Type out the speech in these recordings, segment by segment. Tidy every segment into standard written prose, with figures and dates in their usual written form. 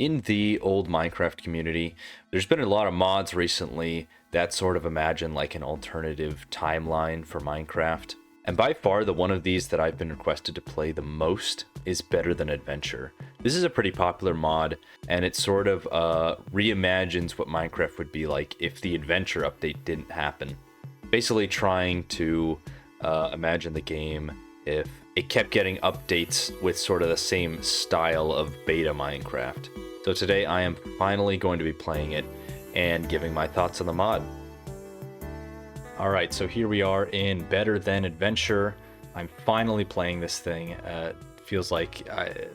In the old Minecraft community, there's been a lot of mods recently that sort of imagine like an alternative timeline for Minecraft. And by far, the one of these that I've been requested to play the most is Better Than Adventure. This is a pretty popular mod, and it sort of reimagines what Minecraft would be like if the adventure update didn't happen. Basically trying to imagine the game if it kept getting updates with sort of the same style of beta Minecraft. So today I am finally going to be playing it and giving my thoughts on the mod. Alright, so here we are in Better Than Adventure. I'm finally playing this thing. Feels like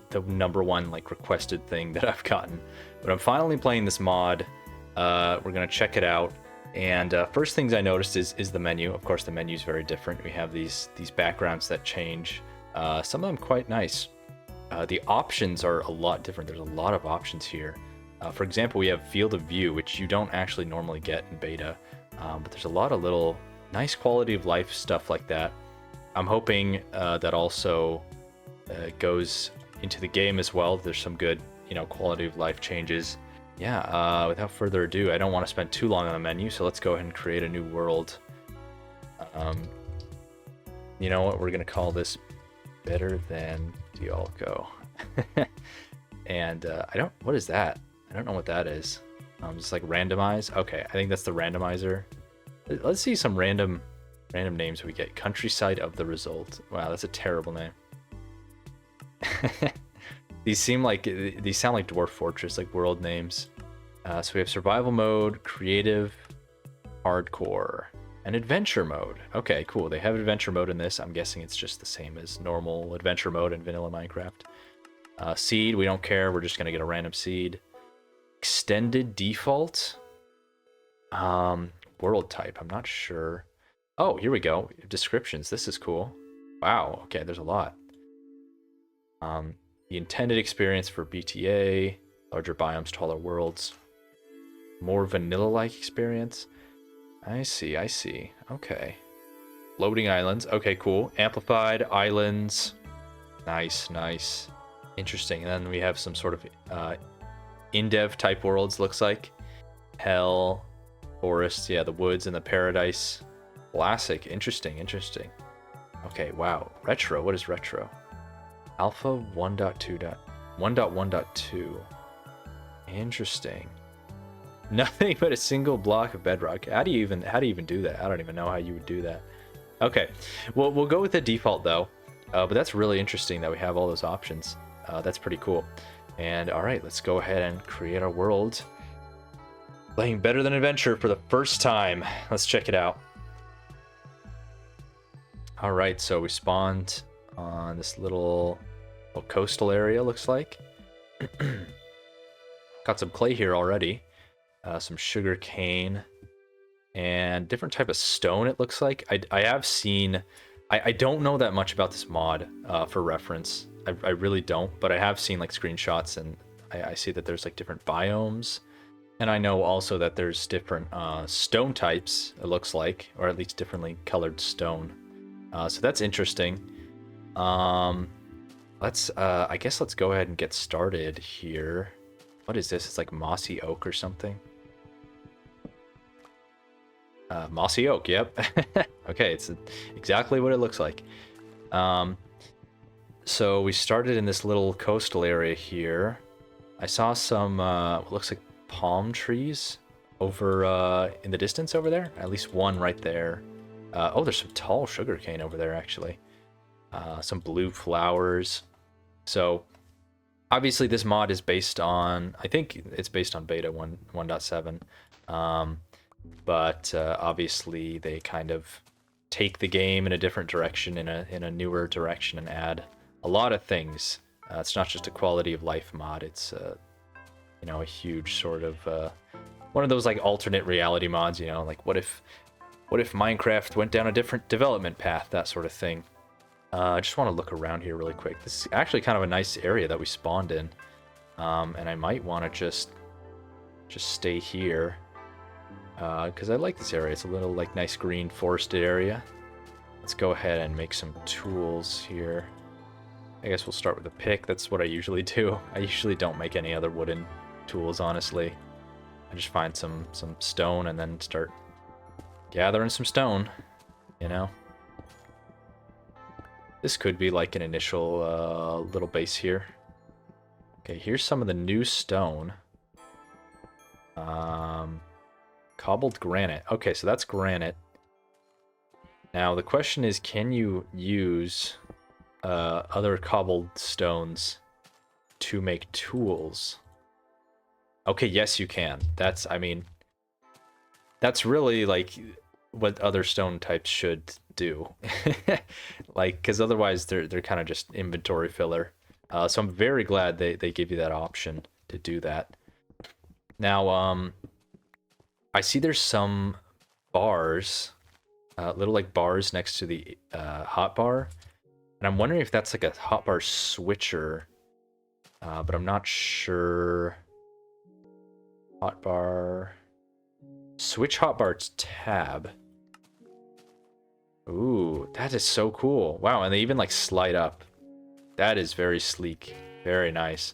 the #1 like requested thing that I've gotten. But I'm finally playing this mod. We're going to check it out. And first things I noticed is the menu. Of course, the menu is very different. We have these backgrounds that change. Some of them quite nice. The options are a lot different. There's a lot of options here. For example, we have field of view, which you don't actually normally get in beta. But there's a lot of little nice quality of life stuff like that. I'm hoping that also goes into the game as well. There's some good, quality of life changes. Yeah, without further ado, I don't want to spend too long on the menu, so let's go ahead and create a new world. You know what? We're going to call this Better Than Dialco. And what is that? I don't know what that is. Just like randomize. Okay, I think that's the randomizer. Let's see some random names we get. Countryside of the Result. Wow, that's a terrible name. These sound like Dwarf Fortress, like world names. So we have survival mode, creative, hardcore, and adventure mode. Okay, cool. They have adventure mode in this. I'm guessing it's just the same as normal adventure mode in vanilla Minecraft. Seed, we don't care. We're just gonna get a random seed. Extended default. World type. I'm not sure. Oh, here we go. Descriptions. This is cool. Wow. Okay, there's a lot. The intended experience for BTA, larger biomes, taller worlds, more vanilla-like experience. I see. Okay. Loading islands. Okay, cool. Amplified islands. Nice. Interesting. And then we have some sort of in-dev type worlds, looks like. Hell, forests, yeah, the woods and the paradise. Classic. Interesting. Okay, wow. Retro. What is retro? Alpha 1.1.2. Interesting. Nothing but a single block of bedrock. How do you even do that? I don't even know how you would do that. Okay, well, we'll go with the default though. But that's really interesting that we have all those options. That's pretty cool. And all right, let's go ahead and create our world. Playing Better Than Adventure for the first time. Let's check it out. All right, so we spawned on this little coastal area, looks like. Got some clay here already. Some sugar cane and different type of stone, it looks like. I have seen... I don't know that much about this mod for reference. I really don't, but I have seen like screenshots, and I see that there's like different biomes. And I know also that there's different stone types, it looks like, or at least differently colored stone. So that's interesting. I guess let's go ahead and get started here. What is this? It's like mossy oak or something. Mossy oak, yep. Okay, it's exactly what it looks like. So we started in this little coastal area here. I saw some what looks like palm trees over in the distance over there. At least one right there. Oh, there's some tall sugarcane over there actually. Some blue flowers. So obviously this mod is based on, I think it's based on beta 1.7. But obviously they kind of take the game in a different direction, in a newer direction, and add a lot of things. It's not just a quality of life mod. It's a huge sort of one of those like alternate reality mods. Like what if Minecraft went down a different development path, that sort of thing. I just want to look around here really quick. This is actually kind of a nice area that we spawned in, and I might want to just stay here because I like this area. It's a little like nice green forested area. Let's go ahead and make some tools here. I guess we'll start with a pick. That's what I usually do. I usually don't make any other wooden tools, honestly. I just find some stone and then start gathering some stone, you know? This could be like an initial little base here. Okay, here's some of the new stone. Cobbled granite. Okay, so that's granite. Now the question is, can you use other cobbled stones to make tools? Okay, yes you can. That's, I mean, that's really like what other stone types should do. Like, because otherwise they're kind of just inventory filler. So I'm very glad they give you that option to do that. Now, I see there's some bars, little like bars next to the hotbar, and I'm wondering if that's like a hotbar switcher, but I'm not sure. Hotbar, switch hotbar tab. Ooh, that is so cool. Wow, and they even like slide up. That is very sleek, very nice.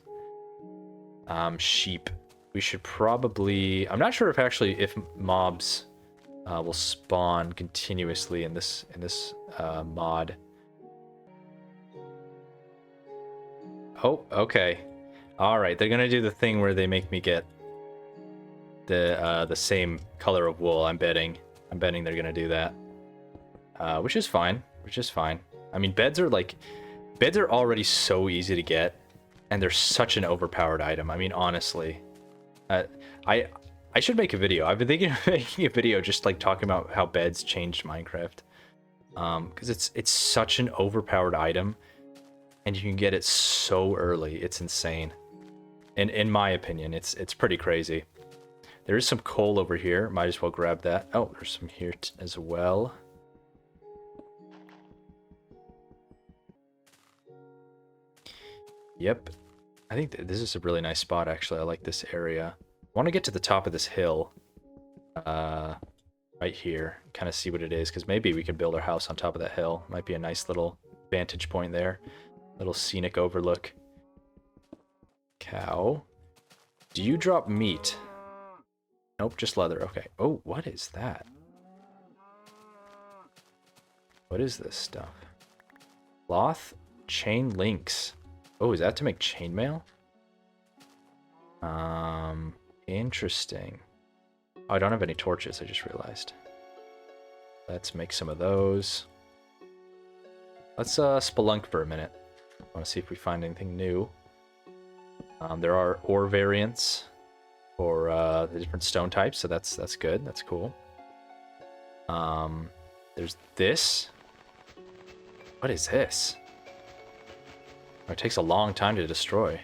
Sheep. We should probably, I'm not sure if mobs will spawn continuously in this mod. Oh, okay. All right, they're gonna do the thing where they make me get the same color of wool. I'm betting they're gonna do that, which is fine. I mean, beds are already so easy to get, and they're such an overpowered item. I mean, honestly. I should make a video. I've been thinking of making a video just like talking about how beds changed Minecraft. Because it's such an overpowered item, and you can get it so early. It's insane. And in my opinion, it's pretty crazy. There is some coal over here. Might as well grab that. Oh, there's some here as well. Yep. I think this is a really nice spot, actually. I like this area. I want to get to the top of this hill. Right here. Kind of see what it is, because maybe we can build our house on top of that hill. Might be a nice little vantage point there. Little scenic overlook. Cow. Do you drop meat? Nope, just leather. Okay. Oh, what is that? What is this stuff? Cloth chain links. Oh, is that to make chainmail? Interesting. Oh, I don't have any torches, I just realized. Let's make some of those. Let's spelunk for a minute. I want to see if we find anything new. There are ore variants for the different stone types, so that's good. That's cool. There's this. What is this? Oh, it takes a long time to destroy.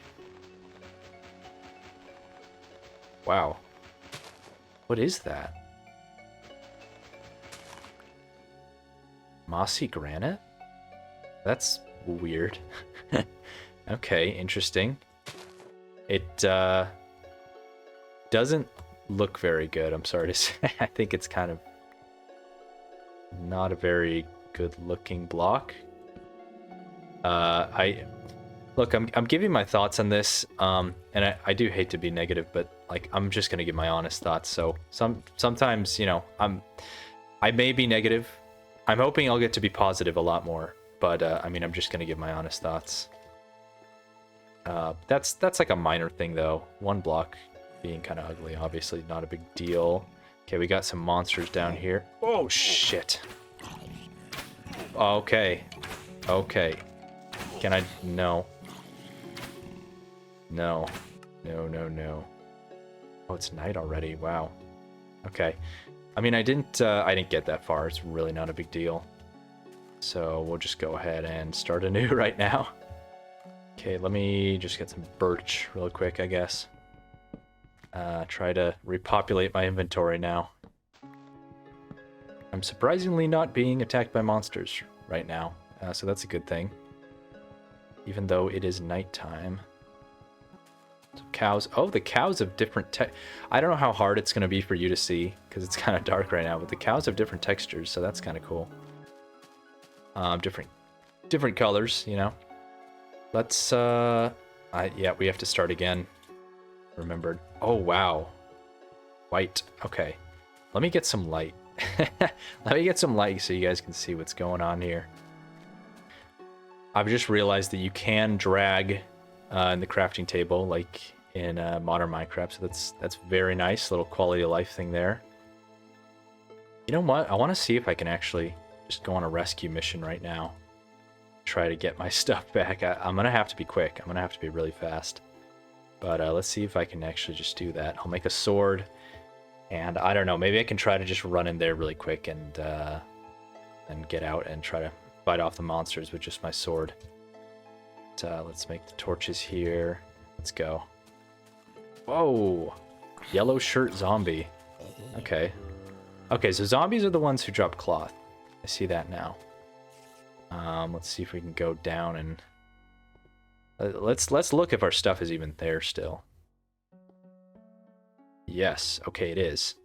Wow. What is that? Mossy granite? That's weird. Okay, interesting. It doesn't look very good, I'm sorry to say. I think it's kind of not a very good looking block. Look, I'm giving my thoughts on this, and I do hate to be negative, but like I'm just gonna give my honest thoughts. So sometimes, you know, I may be negative. I'm hoping I'll get to be positive a lot more, but I mean, I'm just gonna give my honest thoughts. That's like a minor thing though. One block being kind of ugly, obviously not a big deal. Okay, we got some monsters down here. Oh shit. Okay. Okay. Can I? No. No. No, no, no. Oh, it's night already. Wow. Okay. I mean, I didn't get that far. It's really not a big deal. So we'll just go ahead and start anew right now. Okay, let me just get some birch real quick, I guess. Try to repopulate my inventory now. I'm surprisingly not being attacked by monsters right now, so that's a good thing. Even though it is nighttime. So cows. Oh, the cows have different I don't know how hard it's going to be for you to see, because it's kind of dark right now, but the cows have different textures, so that's kind of cool. Different colors, you know. Let's, yeah, we have to start again. Remembered. Oh, wow. White. Okay. Let me get some light. Let me get some light so you guys can see what's going on here. I've just realized that you can drag in the crafting table, like in modern Minecraft, so that's very nice. Little quality of life thing there. You know what? I want to see if I can actually just go on a rescue mission right now. Try to get my stuff back. I'm going to have to be quick. I'm going to have to be really fast. But let's see if I can actually just do that. I'll make a sword. And I don't know, maybe I can try to just run in there really quick and get out and try to fight off the monsters with just my sword. But, let's make the torches here. Let's go. Whoa! Yellow shirt zombie. Okay. Okay, so zombies are the ones who drop cloth. I see that now. Let's see if we can go down and... let's look if our stuff is even there still. Yes, okay, it is.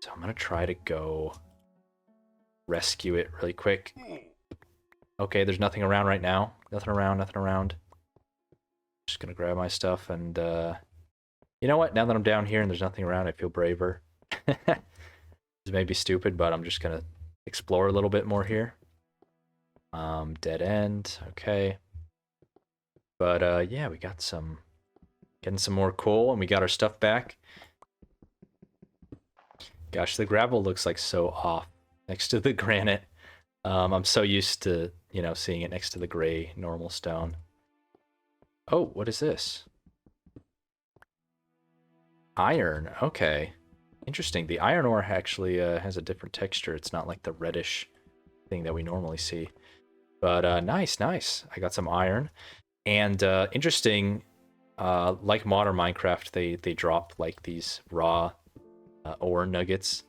So I'm gonna try to go rescue it really quick. Okay, there's nothing around right now. Nothing around, nothing around. Just gonna grab my stuff and, you know what? Now that I'm down here and there's nothing around, I feel braver. This may be stupid, but I'm just gonna explore a little bit more here. Dead end, okay. But, yeah, we got some... Getting some more coal, and we got our stuff back. Gosh, the gravel looks like so off next to the granite. I'm so used to, you know, seeing it next to the gray normal stone. Oh, what is this? Iron, okay. Interesting. The iron ore actually has a different texture. It's not like the reddish thing that we normally see. But nice, nice. I got some iron. And interesting, like modern Minecraft, they drop like these raw ore nuggets.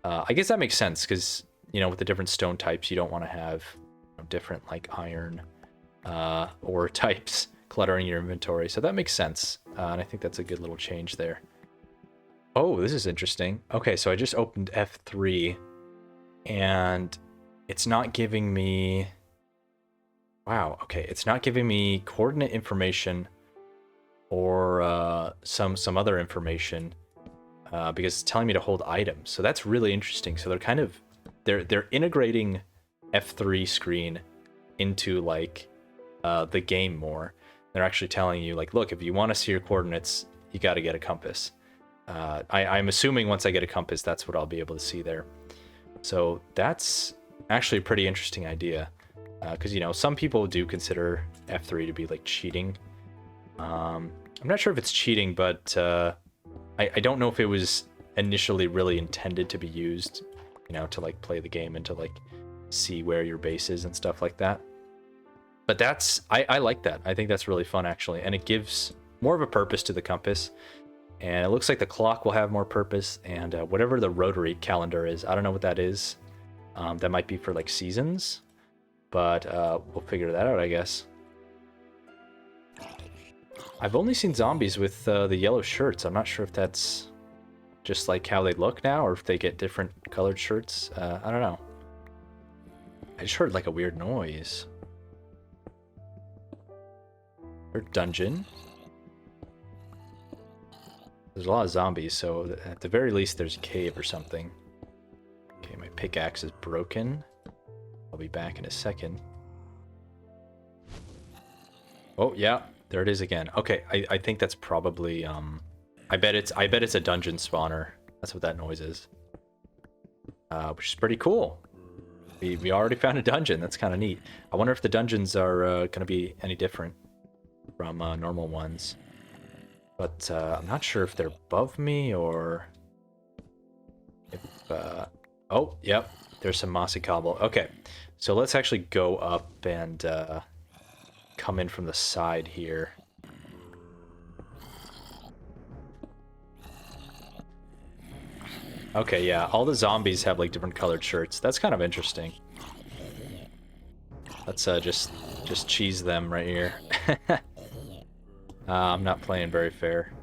I guess that makes sense because, you know, with the different stone types, you don't want to have, you know, different like iron ore types cluttering your inventory. So that makes sense. And I think that's a good little change there. Oh, this is interesting. Okay, so I just opened F3 and it's not giving me... Wow, okay, it's not giving me coordinate information or some other information. Because it's telling me to hold items. So that's really interesting. So they're kind of they're integrating F3 screen into like the game more. They're actually telling you like, look, if you want to see your coordinates, you got to get a compass. I'm assuming once I get a compass, that's what I'll be able to see there. So that's actually a pretty interesting idea. Because, you know, some people do consider F3 to be like cheating. I'm not sure if it's cheating, but I don't know if it was initially really intended to be used, you know, to like play the game and to like see where your base is and stuff like that. But that's, I like that. I think that's really fun actually. And it gives more of a purpose to the compass. And it looks like the clock will have more purpose, and whatever the rotary calendar is, I don't know what that is. That might be for like seasons, but we'll figure that out, I guess. I've only seen zombies with the yellow shirts. I'm not sure if that's just like how they look now, or if they get different colored shirts. I don't know. I just heard like a weird noise. Or dungeon. There's a lot of zombies, so at the very least there's a cave or something. Okay, my pickaxe is broken. I'll be back in a second. Oh yeah, there it is again. Okay, I think that's probably I bet it's a dungeon spawner. That's what that noise is. Which is pretty cool. We already found a dungeon. That's kind of neat. I wonder if the dungeons are gonna be any different from normal ones. But I'm not sure if they're above me or if... oh, yep. There's some mossy cobble. Okay, so let's actually go up and come in from the side here. Okay, yeah. All the zombies have like different colored shirts. That's kind of interesting. Let's just cheese them right here. I'm not playing very fair.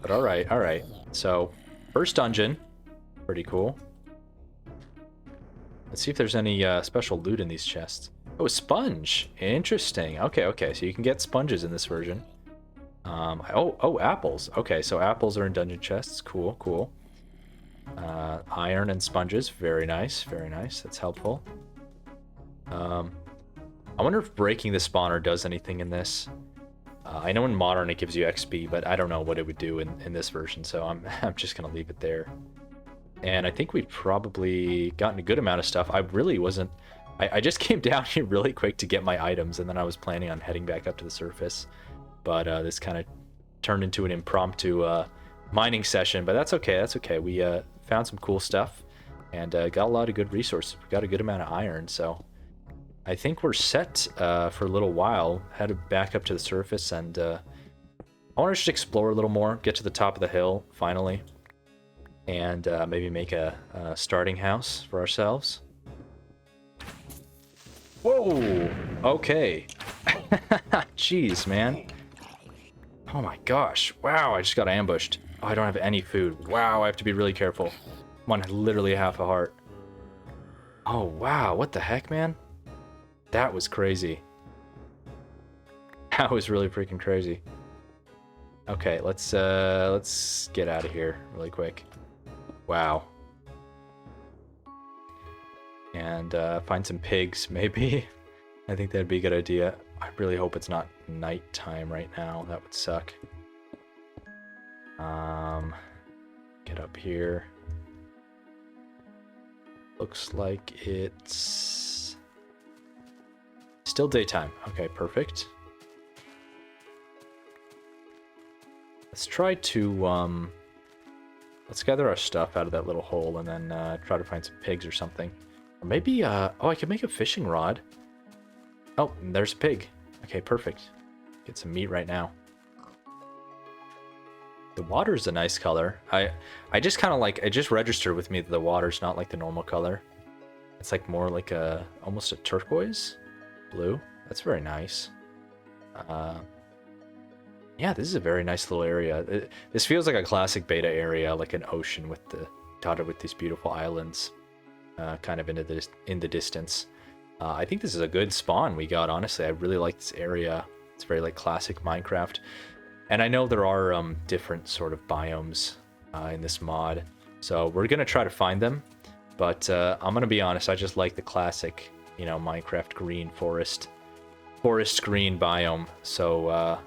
But alright, alright. So, first dungeon. Pretty cool. Let's see if there's any special loot in these chests. Oh, sponge. Interesting. Okay, okay. So you can get sponges in this version. Oh, apples. Okay, so apples are in dungeon chests. Cool, cool. Iron and sponges. Very nice, very nice. That's helpful. I wonder if breaking the spawner does anything in this. I know in Modern it gives you XP, but I don't know what it would do in this version, so I'm just going to leave it there. And I think we've probably gotten a good amount of stuff. I really wasn't... I just came down here really quick to get my items, and then I was planning on heading back up to the surface. But this kind of turned into an impromptu mining session, but that's okay, that's okay. We found some cool stuff, and got a lot of good resources. We got a good amount of iron, so... I think we're set for a little while. Headed back up to the surface, and I want to just explore a little more, get to the top of the hill, finally, and maybe make a starting house for ourselves. Whoa! Okay. Jeez, man. Oh my gosh. Wow, I just got ambushed. Oh, I don't have any food. Wow, I have to be really careful. I'm on literally half a heart. Oh, wow. What the heck, man? That was crazy. That was really freaking crazy. Okay, let's get out of here really quick. Wow. And find some pigs, maybe. I think that'd be a good idea. I really hope it's not nighttime right now. That would suck. Get up here. Looks like it's still daytime. Okay, perfect. Let's try to, let's gather our stuff out of that little hole and then try to find some pigs or something. Or maybe, oh, I could make a fishing rod. Oh, there's a pig. Okay, perfect. Get some meat right now. The water's a nice color. I just kind of like, it just registered with me that the water's not like the normal color. It's like more like almost a turquoise blue. That's very nice. Yeah, this is a very nice little area. This feels like a classic beta area, like an ocean with dotted with these beautiful islands, kind of in the distance. I think this is a good spawn we got. Honestly, I really like this area. It's very like classic Minecraft, and I know there are different sort of biomes in this mod, so we're gonna try to find them. But I'm gonna be honest, I just like the classic, you know, Minecraft green forest green biome. So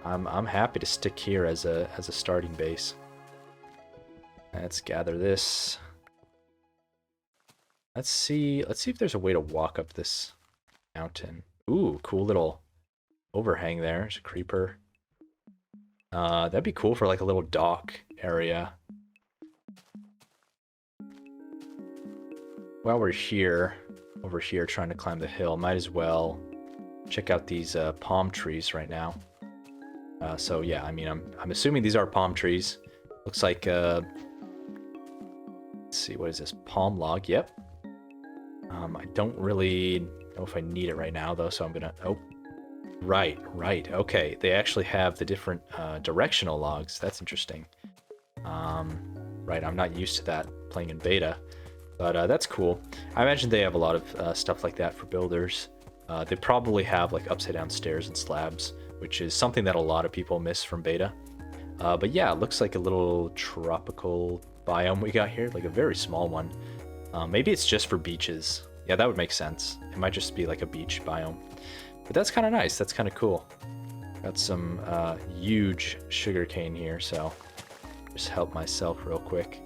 I'm happy to stick here as a starting base. Let's gather this. Let's see if there's a way to walk up this mountain. Ooh, cool little overhang there. There's a creeper. That'd be cool for like a little dock area. While we're here, over here trying to climb the hill, might as well check out these palm trees right now. So yeah, I mean, I'm assuming these are palm trees. Looks like let's see, what is this? Palm log. Yep. I don't really know if I need it right now though, so I'm gonna... Oh, right. Okay, they actually have the different directional logs. That's interesting. Right, I'm not used to that playing in beta, but that's cool. I imagine they have a lot of stuff like that for builders. They probably have like upside down stairs and slabs, which is something that a lot of people miss from beta. But yeah, it looks like a little tropical biome we got here, like a very small one. Maybe it's just for beaches. Yeah, that would make sense. It might just be like a beach biome. But that's kind of nice. That's kind of cool. Got some huge sugarcane here, so just help myself real quick.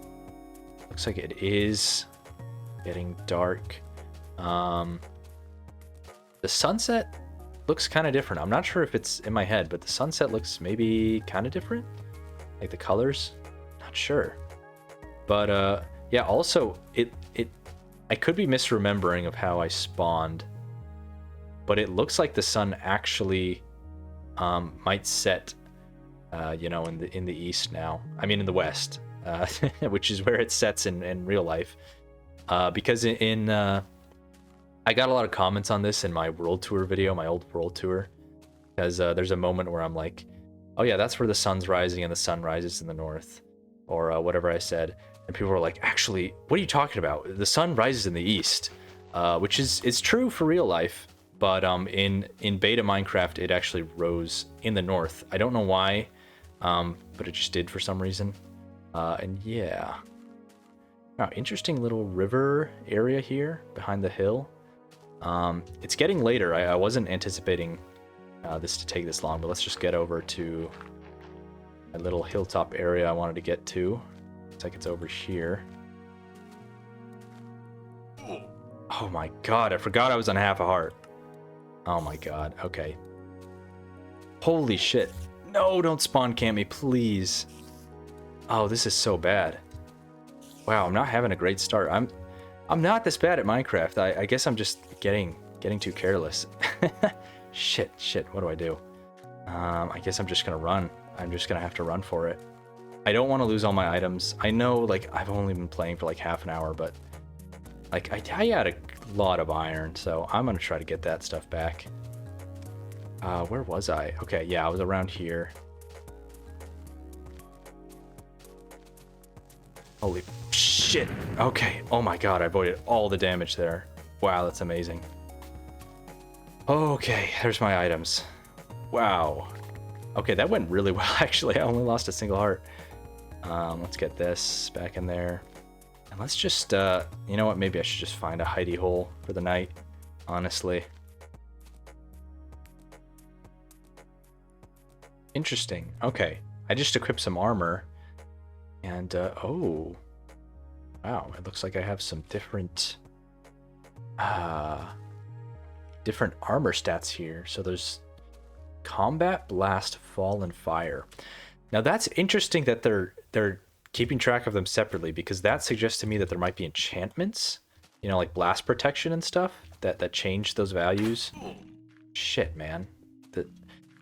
Looks like it is getting dark. The sunset looks kind of different. I'm not sure if it's in my head, but the sunset looks maybe kind of different. Like the colors, not sure. But yeah, also I could be misremembering of how I spawned, but it looks like the sun actually might set, you know, in the east now. I mean, in the west, which is where it sets in real life. Because I got a lot of comments on this in my world tour video, my old world tour, because there's a moment where I'm like, oh yeah, that's where the sun's rising and the sun rises in the north, or whatever I said. And people were like, actually, what are you talking about? The sun rises in the east, which is true for real life. But in beta Minecraft, it actually rose in the north. I don't know why, but it just did for some reason. And yeah. Wow, interesting little river area here behind the hill. It's getting later. I wasn't anticipating this to take this long, but let's just get over to a little hilltop area I wanted to get to. Looks like it's over here. Oh my god, I forgot I was on half a heart. Oh my god, okay. Holy shit. No, don't spawn camp me, please. Oh, this is so bad. Wow, I'm not having a great start. I'm not this bad at Minecraft. I guess I'm just getting too careless. Shit, what do I do? I guess I'm just gonna run. I'm just gonna have to run for it. I don't want to lose all my items. I know, like, I've only been playing for like half an hour, but like I had a lot of iron, so I'm gonna try to get that stuff back. Where was I? Okay, yeah, I was around here. Holy shit. Okay. Oh my god, I avoided all the damage there. Wow, that's amazing. Okay, there's my items. Wow. Okay, that went really well, actually. I only lost a single heart. Let's get this back in there. And let's just, you know what? Maybe I should just find a hidey hole for the night, honestly. Interesting. Okay, I just equipped some armor. And, oh. Wow, it looks like I have some different armor stats here. So there's combat, blast, fall, and fire. Now that's interesting that they're keeping track of them separately, because that suggests to me that there might be enchantments, you know, like blast protection and stuff that change those values. Shit, man.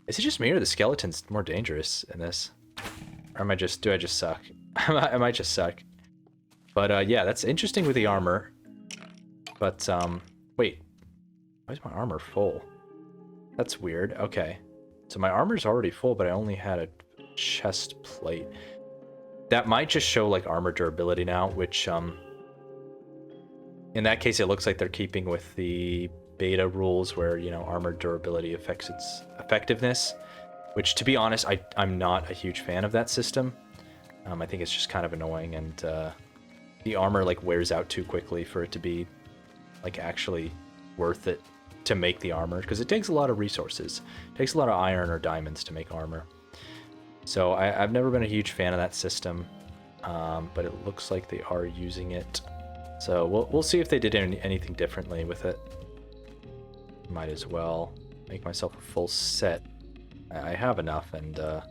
Is it just me or the skeleton's more dangerous in this? Or do I just suck? I might just suck. But yeah, that's interesting with the armor. But wait, why is my armor full? That's weird. Okay, so my armor's already full, but I only had a chest plate. That might just show like armor durability now, which in that case it looks like they're keeping with the beta rules where, you know, armor durability affects its effectiveness, which, to be honest, I'm not a huge fan of that system. I think it's just kind of annoying, and the armor like wears out too quickly for it to be like actually worth it to make the armor, because it takes a lot of resources. It takes a lot of iron or diamonds to make armor. So I've never been a huge fan of that system, but it looks like they are using it. So we'll see if they did anything differently with it. Might as well make myself a full set. I have enough, and I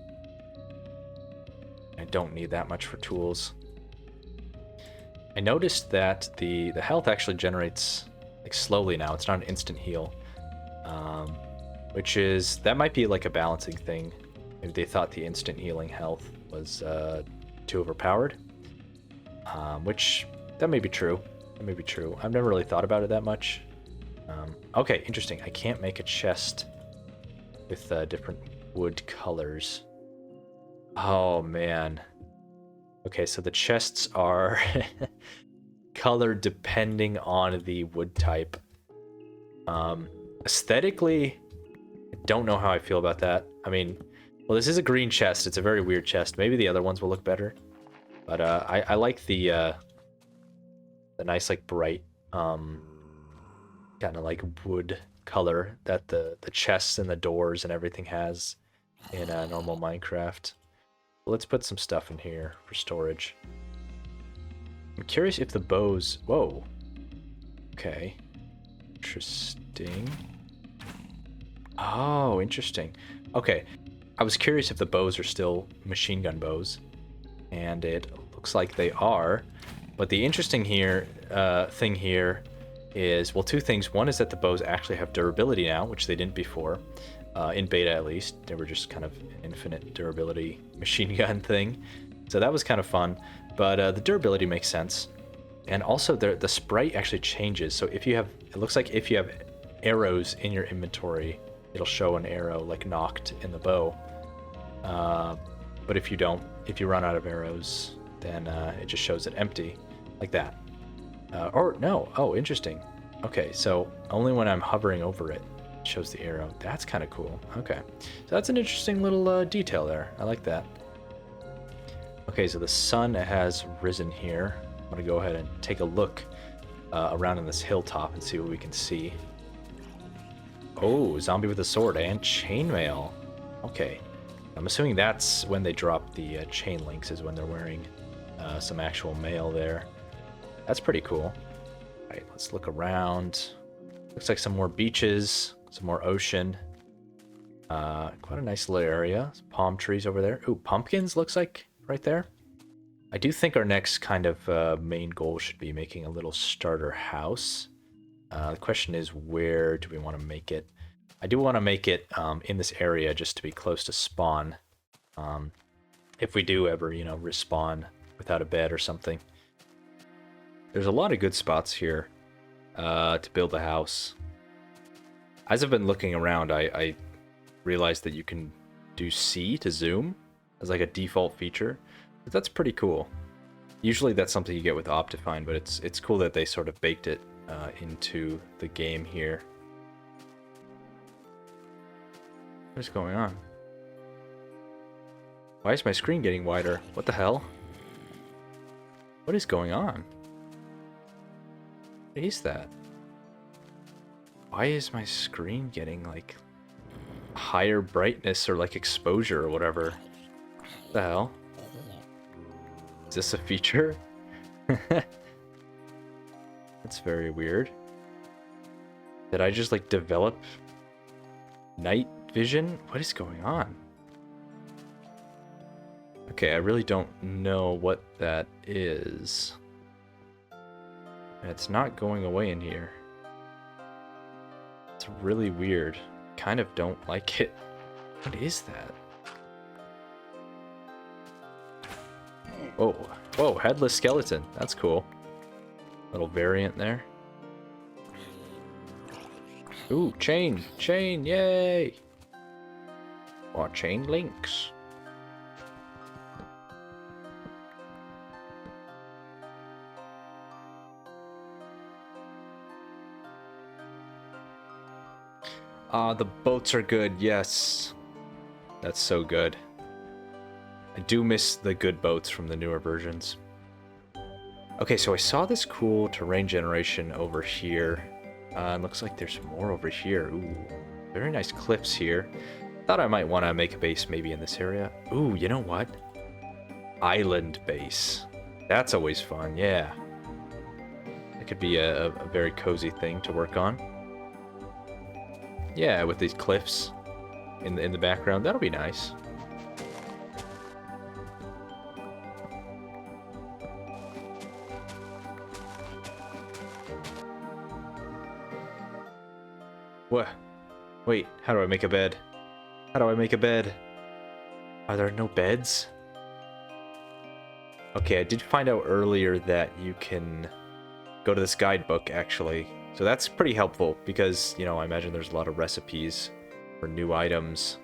don't need that much for tools. I noticed that the health actually generates like slowly now. It's not an instant heal, which is, that might be like a balancing thing. Maybe they thought the instant healing health was too overpowered, which that may be true. That may be true. I've never really thought about it that much. Okay, interesting. I can't make a chest with different wood colors. Oh man. Okay, so the chests are colored depending on the wood type. Aesthetically, I don't know how I feel about that. I mean, well, this is a green chest. It's a very weird chest. Maybe the other ones will look better. But I like the nice, like, bright, kind of like wood color that the chests and the doors and everything has in normal Minecraft. Let's put some stuff in here for storage. I'm curious if the bows... Whoa. Okay. Interesting. Oh, interesting. Okay. I was curious if the bows are still machine gun bows. And it looks like they are. But the interesting thing here is, well, two things. One is that the bows actually have durability now, which they didn't before. In beta, at least. They were just kind of an infinite durability machine gun thing. So that was kind of fun. But the durability makes sense. And also the sprite actually changes. So if you have, it looks like if you have arrows in your inventory, it'll show an arrow like knocked in the bow. But if you don't, if you run out of arrows, then it just shows it empty, like that. Or no, oh, interesting. Okay, so only when I'm hovering over it Shows the arrow. That's kind of cool. Okay. So that's an interesting little detail there. I like that. Okay, so the sun has risen here. I'm going to go ahead and take a look around on this hilltop and see what we can see. Oh, zombie with a sword and chainmail. Okay. I'm assuming that's when they drop the chain links, is when they're wearing some actual mail there. That's pretty cool. All right, let's look around. Looks like some more beaches, some more ocean. Quite a nice little area. Some palm trees over there. Ooh, pumpkins looks like right there. I do think our next kind of main goal should be making a little starter house. The question is, where do we want to make it? I do want to make it in this area just to be close to spawn. If we do ever, you know, respawn without a bed or something. There's a lot of good spots here to build a house. As I've been looking around, I realized that you can do C to zoom as like a default feature. But that's pretty cool. Usually that's something you get with Optifine, but it's cool that they sort of baked it into the game here. What's going on? Why is my screen getting wider? What the hell? What is going on? What is that? Why is my screen getting like higher brightness or like exposure or whatever? What the hell? Is this a feature? That's very weird. Did I just like develop night vision? What is going on? Okay, I really don't know what that is. And it's not going away in here. It's really weird. Kind of don't like it. What is that? Whoa, whoa, headless skeleton. That's cool. Little variant there. Ooh, chain, yay! Oh, chain links. The boats are good, yes. That's so good. I do miss the good boats from the newer versions. Okay, so I saw this cool terrain generation over here. Looks like there's more over here. Ooh, very nice cliffs here. Thought I might want to make a base maybe in this area. Ooh, you know what? Island base. That's always fun, yeah. That could be a very cozy thing to work on. Yeah, with these cliffs in the background, that'll be nice. What? Wait, how do I make a bed? How do I make a bed? Are there no beds? Okay, I did find out earlier that you can go to this guidebook, actually. So that's pretty helpful because, you know, I imagine there's a lot of recipes for new items.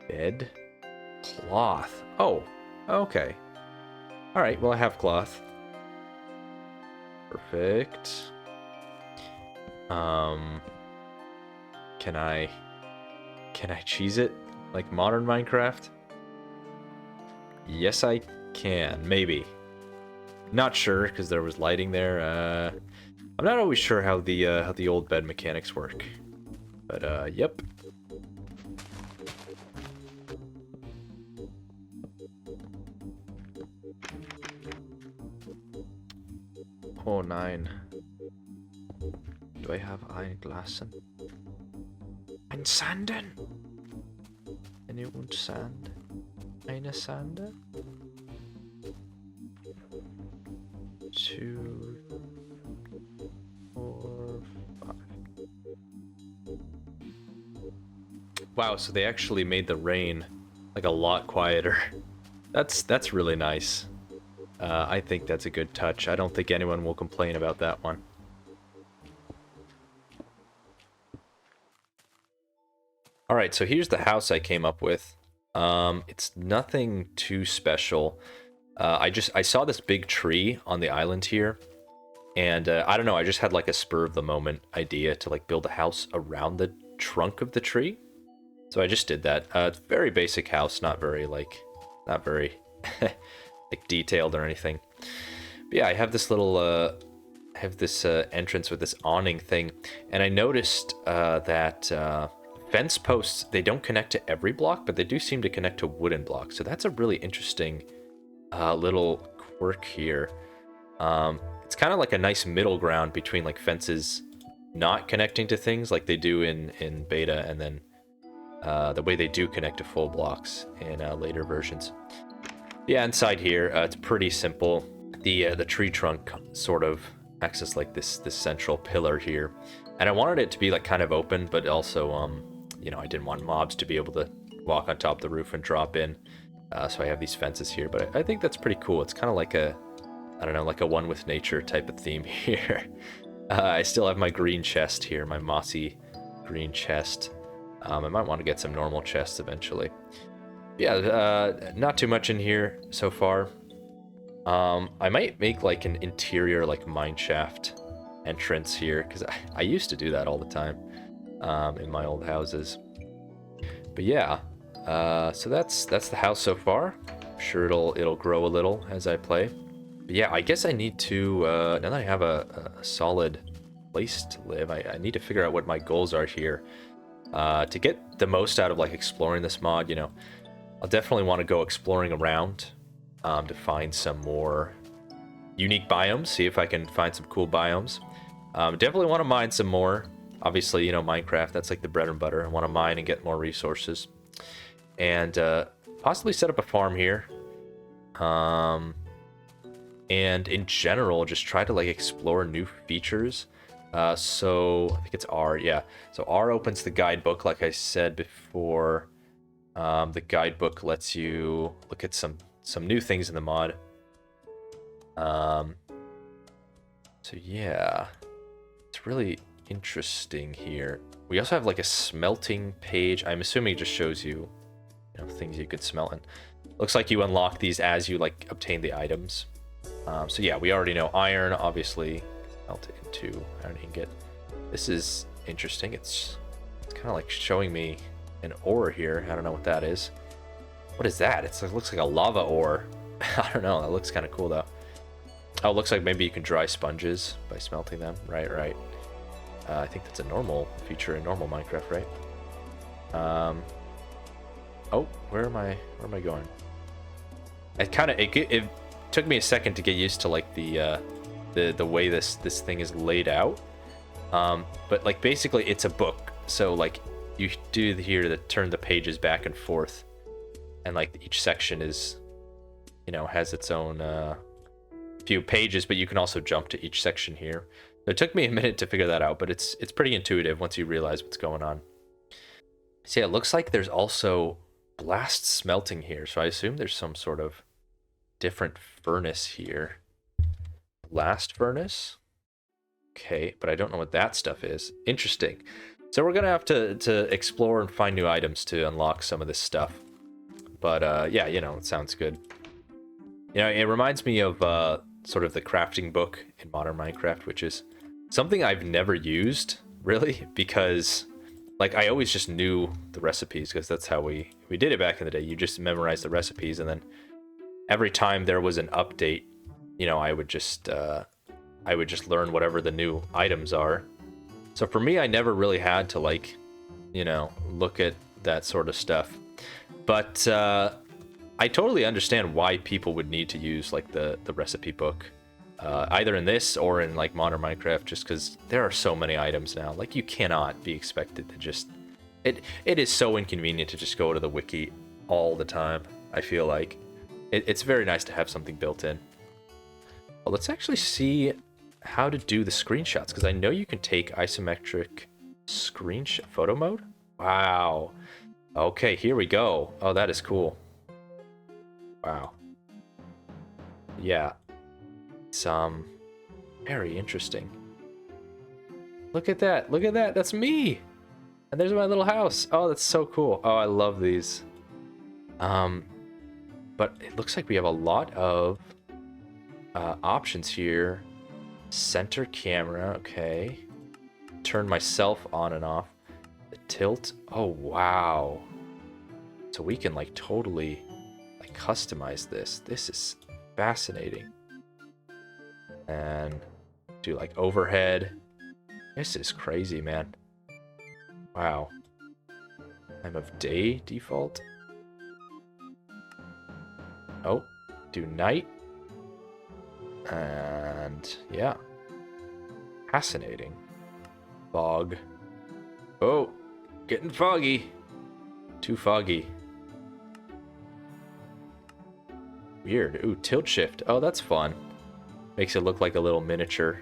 Bed? Cloth. Oh, okay. Alright, well I have cloth. Perfect. Can I cheese it like modern Minecraft? Yes, I can. Maybe. Not sure because there was lighting there. I'm not always sure how the old bed mechanics work, but yep. Oh, 9. Do I have Einglassen? Ein Sanden? Anyone sand? Eine Sande? 2, 4, 5. Wow, so they actually made the rain like a lot quieter. That's really nice. I think that's a good touch. I don't think anyone will complain about that one. Alright, so here's the house I came up with. It's nothing too special. I saw this big tree on the island here, And I don't know, I just had like a spur of the moment idea to like build a house around the trunk of the tree. So I just did that. It's a very basic house, not very not very like detailed or anything. But yeah, I have this little entrance with this awning thing, and I noticed that fence posts, they don't connect to every block, but they do seem to connect to wooden blocks. So that's a really interesting little quirk here. It's kind of like a nice middle ground between like fences not connecting to things like they do in beta, and then the way they do connect to full blocks in later versions. Yeah, inside here, it's pretty simple. The tree trunk sort of acts as like this central pillar here, and I wanted it to be like kind of open, but also you know, I didn't want mobs to be able to walk on top of the roof and drop in. So I have these fences here, but I think that's pretty cool. It's kind of like a, I don't know, like a one with nature type of theme here. I still have my green chest here, my mossy green chest. I might want to get some normal chests eventually. Yeah, not too much in here so far. I might make like an interior like mineshaft entrance here, because I used to do that all the time in my old houses. But yeah, so that's the house so far. I'm sure it'll grow a little as I play. But yeah, I guess I need to now that I have a solid place to live, I need to figure out what my goals are here to get the most out of like exploring this mod. You know, I'll definitely want to go exploring around to find some more unique biomes, see if I can find some cool biomes. Definitely want to mine some more. Obviously, you know, Minecraft, that's like the bread and butter. I want to mine and get more resources. And possibly set up a farm here. And in general, just try to like explore new features. So I think it's R, yeah. So R opens the guidebook, like I said before. The guidebook lets you look at some new things in the mod. So yeah, it's really interesting here. We also have like a smelting page. I'm assuming it just shows you, you know, things you could smelt. And looks like you unlock these as you like obtain the items. So yeah, we already know iron, obviously, smelt into iron ingot. This is interesting. It's kind of like showing me an ore here. I don't know what that is. What is that? It looks like a lava ore. I don't know. That looks kind of cool though. Oh, it looks like maybe you can dry sponges by smelting them. Right. I think that's a normal feature in normal Minecraft, right? Oh, where am I going? It took me a second to get used to like the way this thing is laid out. But like basically it's a book. So like you do here to turn the pages back and forth, and like each section is, you know, has its own few pages, but you can also jump to each section here. So it took me a minute to figure that out, but it's pretty intuitive once you realize what's going on. So yeah, it looks like there's also blast smelting here, so I assume there's some sort of different furnace here. Blast furnace? Okay, but I don't know what that stuff is. Interesting. So we're gonna have to explore and find new items to unlock some of this stuff. But yeah, you know, it sounds good. You know, it reminds me of sort of the crafting book in modern Minecraft, which is something I've never used, really, because like I always just knew the recipes, because that's how we did it back in the day. You just memorize the recipes, and then every time there was an update, you know, I would just learn whatever the new items are. So for me, I never really had to like, you know, look at that sort of stuff. But I totally understand why people would need to use like the recipe book, either in this or in like modern Minecraft, just because there are so many items now. Like you cannot be expected to just, it is so inconvenient to just go to the wiki all the time. I feel like it's very nice to have something built in. Well, let's actually see how to do the screenshots, because I know you can take isometric screenshot photo mode. Wow. Okay, here we go. Oh, that is cool. Wow. Yeah. It's very interesting. Look at that. Look at that. That's me. And there's my little house. Oh, that's so cool. Oh, I love these. But it looks like we have a lot of options here Center camera, okay. Turn myself on and off. The tilt, oh wow. So we can like totally like customize this. This is fascinating. And do like overhead. This is crazy, man. Wow. Time of day default. Oh, do night. And yeah. Fascinating. Fog. Oh, getting foggy. Too foggy. Weird. Ooh, tilt shift. Oh, that's fun. Makes it look like a little miniature.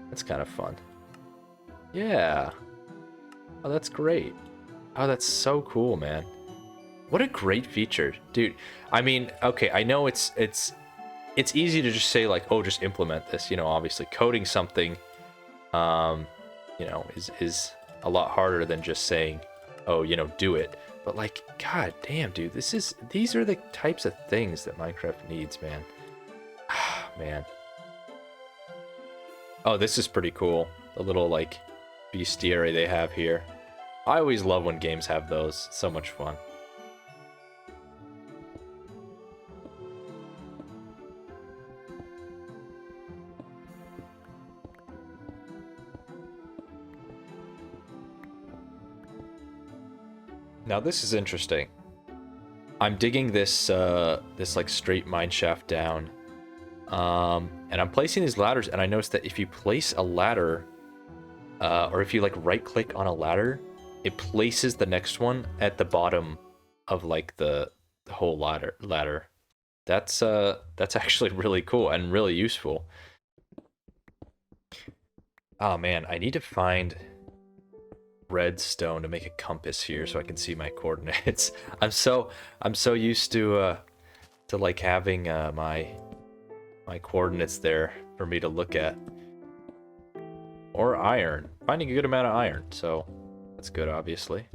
That's kind of fun. Yeah. Oh, that's great. Oh, that's so cool, man. What a great feature, dude. I mean, okay, I know it's easy to just say like, oh, just implement this. You know, obviously coding something, you know, is a lot harder than just saying, oh, you know, do it. But like, god damn, dude, these are the types of things that Minecraft needs, man. Man. Oh, this is pretty cool. The little like bestiary they have here. I always love when games have those. So much fun. Now this is interesting. I'm digging this this like straight mine shaft down, and I'm placing these ladders. And I noticed that if you place a ladder, or if you like right click on a ladder, it places the next one at the bottom of like the whole ladder. That's actually really cool and really useful. Oh man, I need to find redstone to make a compass here so I can see my coordinates. I'm so used to like having my coordinates there for me to look at. Or iron. Finding a good amount of iron, so that's good, obviously.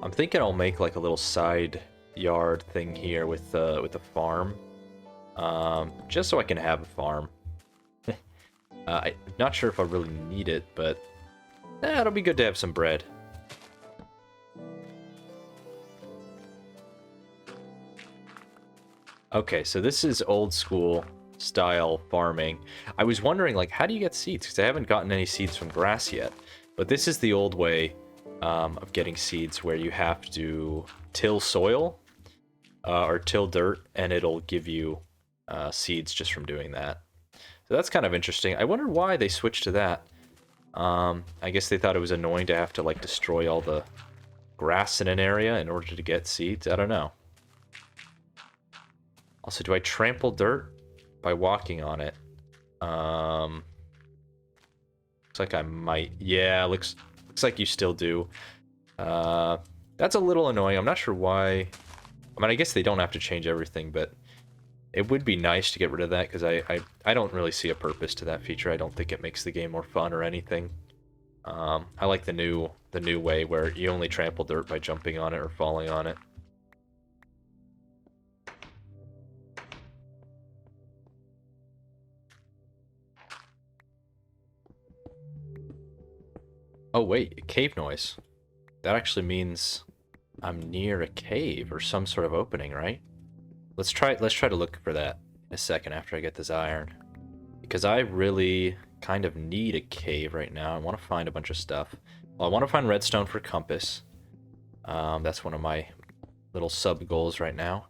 I'm thinking I'll make like a little side yard thing here with a farm. Just so I can have a farm. I'm not sure if I really need it, but it'll be good to have some bread. Okay, so this is old school style farming. I was wondering, like, how do you get seeds? Because I haven't gotten any seeds from grass yet. But this is the old way of getting seeds, where you have to till soil or till dirt, and it'll give you seeds just from doing that. So that's kind of interesting. I wonder why they switched to that. I guess they thought it was annoying to have to like destroy all the grass in an area in order to get seeds. I don't know. Also, do I trample dirt by walking on it? Looks like I might. Yeah, looks like you still do. That's a little annoying. I'm not sure why. I mean, I guess they don't have to change everything, but it would be nice to get rid of that, because I don't really see a purpose to that feature. I don't think it makes the game more fun or anything. I like the new way where you only trample dirt by jumping on it or falling on it. Oh wait, cave noise. That actually means I'm near a cave or some sort of opening, right? Let's try to look for that in a second after I get this iron. Because I really kind of need a cave right now. I want to find a bunch of stuff. Well, I want to find redstone for compass. That's one of my little sub goals right now.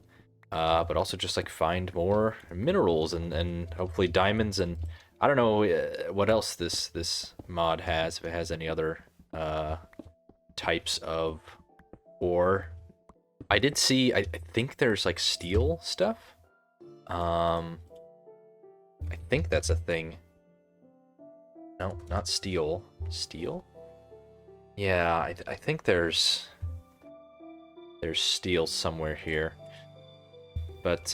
But also just like find more minerals and hopefully diamonds, and I don't know what else this mod has, if it has any other types of ore. I did see, I think there's like steel stuff. I think that's a thing. No, not steel. Steel? Yeah, I think there's steel somewhere here. But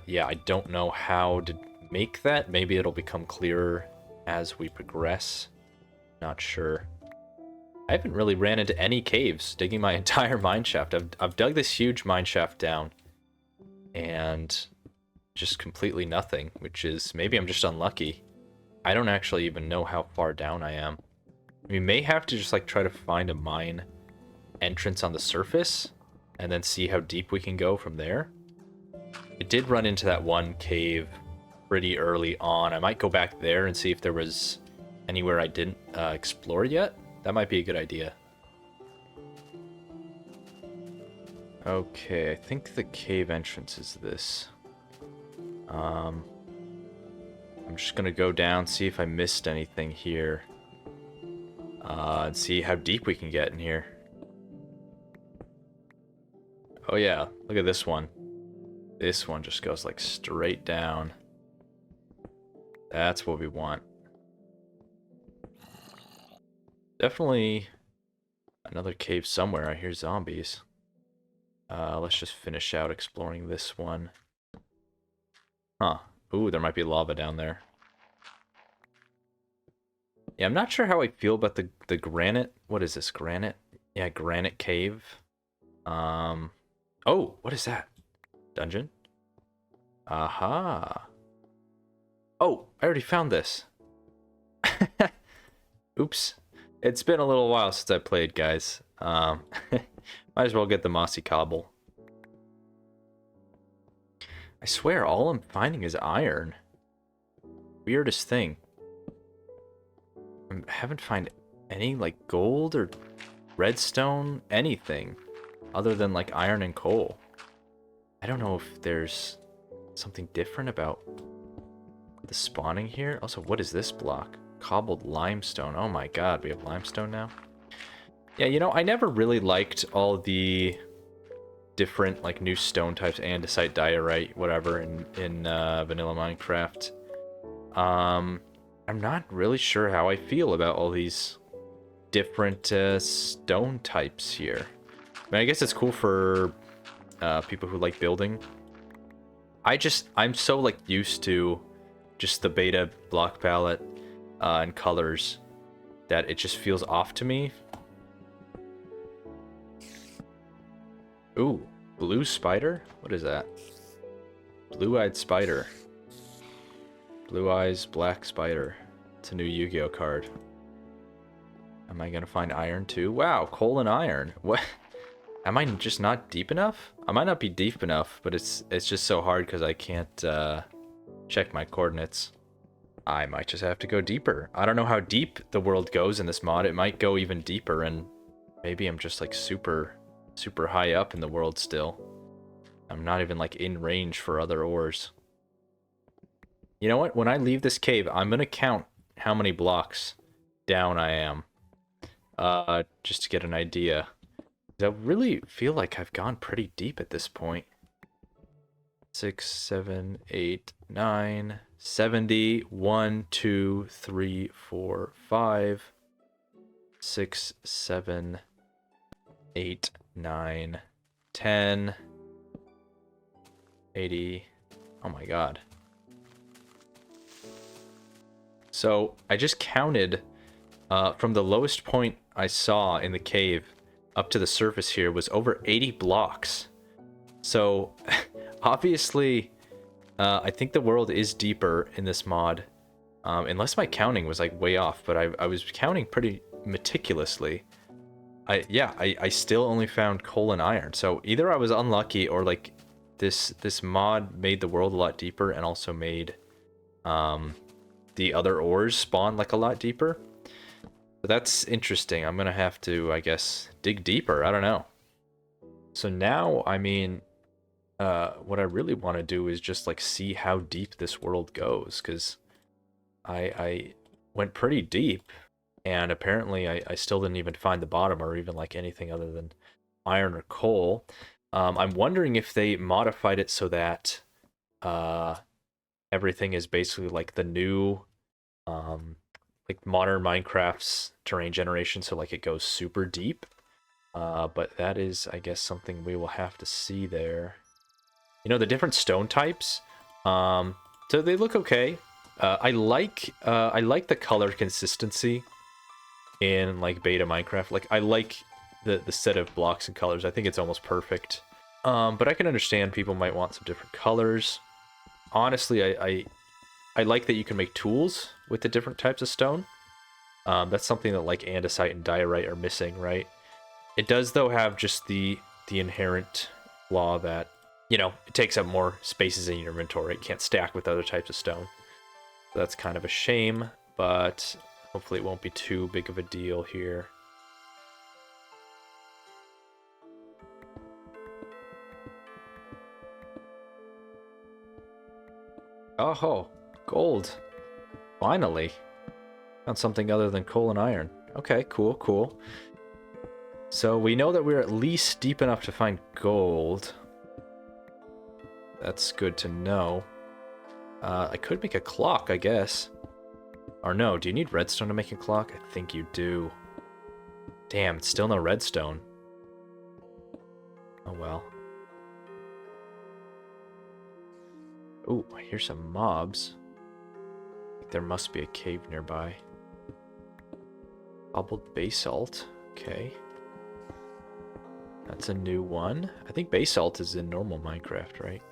yeah, I don't know how to make that. Maybe it'll become clearer as we progress. Not sure. I haven't really ran into any caves digging my entire mine shaft. I've dug this huge mine shaft down. and just completely nothing, which is, maybe I'm just unlucky. I don't actually even know how far down I am. We may have to just like try to find a mine entrance on the surface and then see how deep we can go from there. It did run into that one cave pretty early on. I might go back there and see if there was anywhere I didn't explore yet. That might be a good idea. Okay, I think the cave entrance is this. I'm just gonna go down, see if I missed anything here. And see how deep we can get in here. Oh yeah, look at this one. This one just goes like straight down. That's what we want. Definitely another cave somewhere. I hear zombies. Let's just finish out exploring this one. Huh. Ooh, there might be lava down there. Yeah, I'm not sure how I feel about the granite. What is this, granite? Yeah, granite cave. Oh, what is that? Dungeon? Aha. Oh, I already found this. Oops. It's been a little while since I played, guys. Might as well get the mossy cobble. I swear, all I'm finding is iron. Weirdest thing. I haven't found any, like, gold or redstone, anything, other than, like, iron and coal. I don't know if there's something different about the spawning here. Also, what is this block? Cobbled limestone. Oh my god, we have limestone now? Yeah, you know, I never really liked all the different, like, new stone types, andesite, diorite, whatever, in vanilla Minecraft. I'm not really sure how I feel about all these different stone types here. I mean, I guess it's cool for people who like building. I'm so, like, used to just the beta block palette and colors that it just feels off to me. Ooh, blue spider? What is that? Blue-eyed spider. Blue eyes, black spider. It's a new Yu-Gi-Oh card. Am I gonna find iron too? Wow, coal and iron. What? Am I just not deep enough? I might not be deep enough, but it's just so hard because I can't check my coordinates. I might just have to go deeper. I don't know how deep the world goes in this mod. It might go even deeper, and maybe I'm just like super high up in the world still. I'm not even like in range for other ores. You know what? When I leave this cave, I'm gonna count how many blocks down I am. Just to get an idea. I really feel like I've gone pretty deep at this point. 6, 7, 8, 9, 70, 1, 2, 3, 4, 5, 6, 7, 8, 9, 10, 80. Oh my god. So I just counted from the lowest point I saw in the cave up to the surface here was over 80 blocks. So obviously I think the world is deeper in this mod, unless my counting was like way off, but I was counting pretty meticulously. I still only found coal and iron, so either I was unlucky or like this mod made the world a lot deeper and also made the other ores spawn like a lot deeper. But that's interesting. I'm gonna have to, I guess, dig deeper. I don't know. So now, I mean, what I really want to do is just like see how deep this world goes, because I went pretty deep, and apparently I still didn't even find the bottom or even like anything other than iron or coal. I'm wondering if they modified it so that everything is basically like the new like modern Minecraft's terrain generation, so like it goes super deep. But that is, I guess, something we will have to see there. You know, the different stone types, so they look okay. I like the color consistency in like beta Minecraft. Like I like the set of blocks and colors. I think it's almost perfect. But I can understand people might want some different colors. Honestly, I like that you can make tools with the different types of stone. That's something that like andesite and diorite are missing, right? It does, though, have just the inherent flaw that, you know, it takes up more spaces in your inventory. It can't stack with other types of stone. So that's kind of a shame, but hopefully it won't be too big of a deal here. Oh, gold. Finally. Found something other than coal and iron. Okay, cool, cool. So we know that we're at least deep enough to find gold. That's good to know. I could make a clock, I guess. Or no, do you need redstone to make a clock? I think you do. Damn, it's still no redstone. Oh well. Ooh, I hear some mobs. There must be a cave nearby. Bubbled basalt. Okay. That's a new one. I think basalt is in normal Minecraft, right?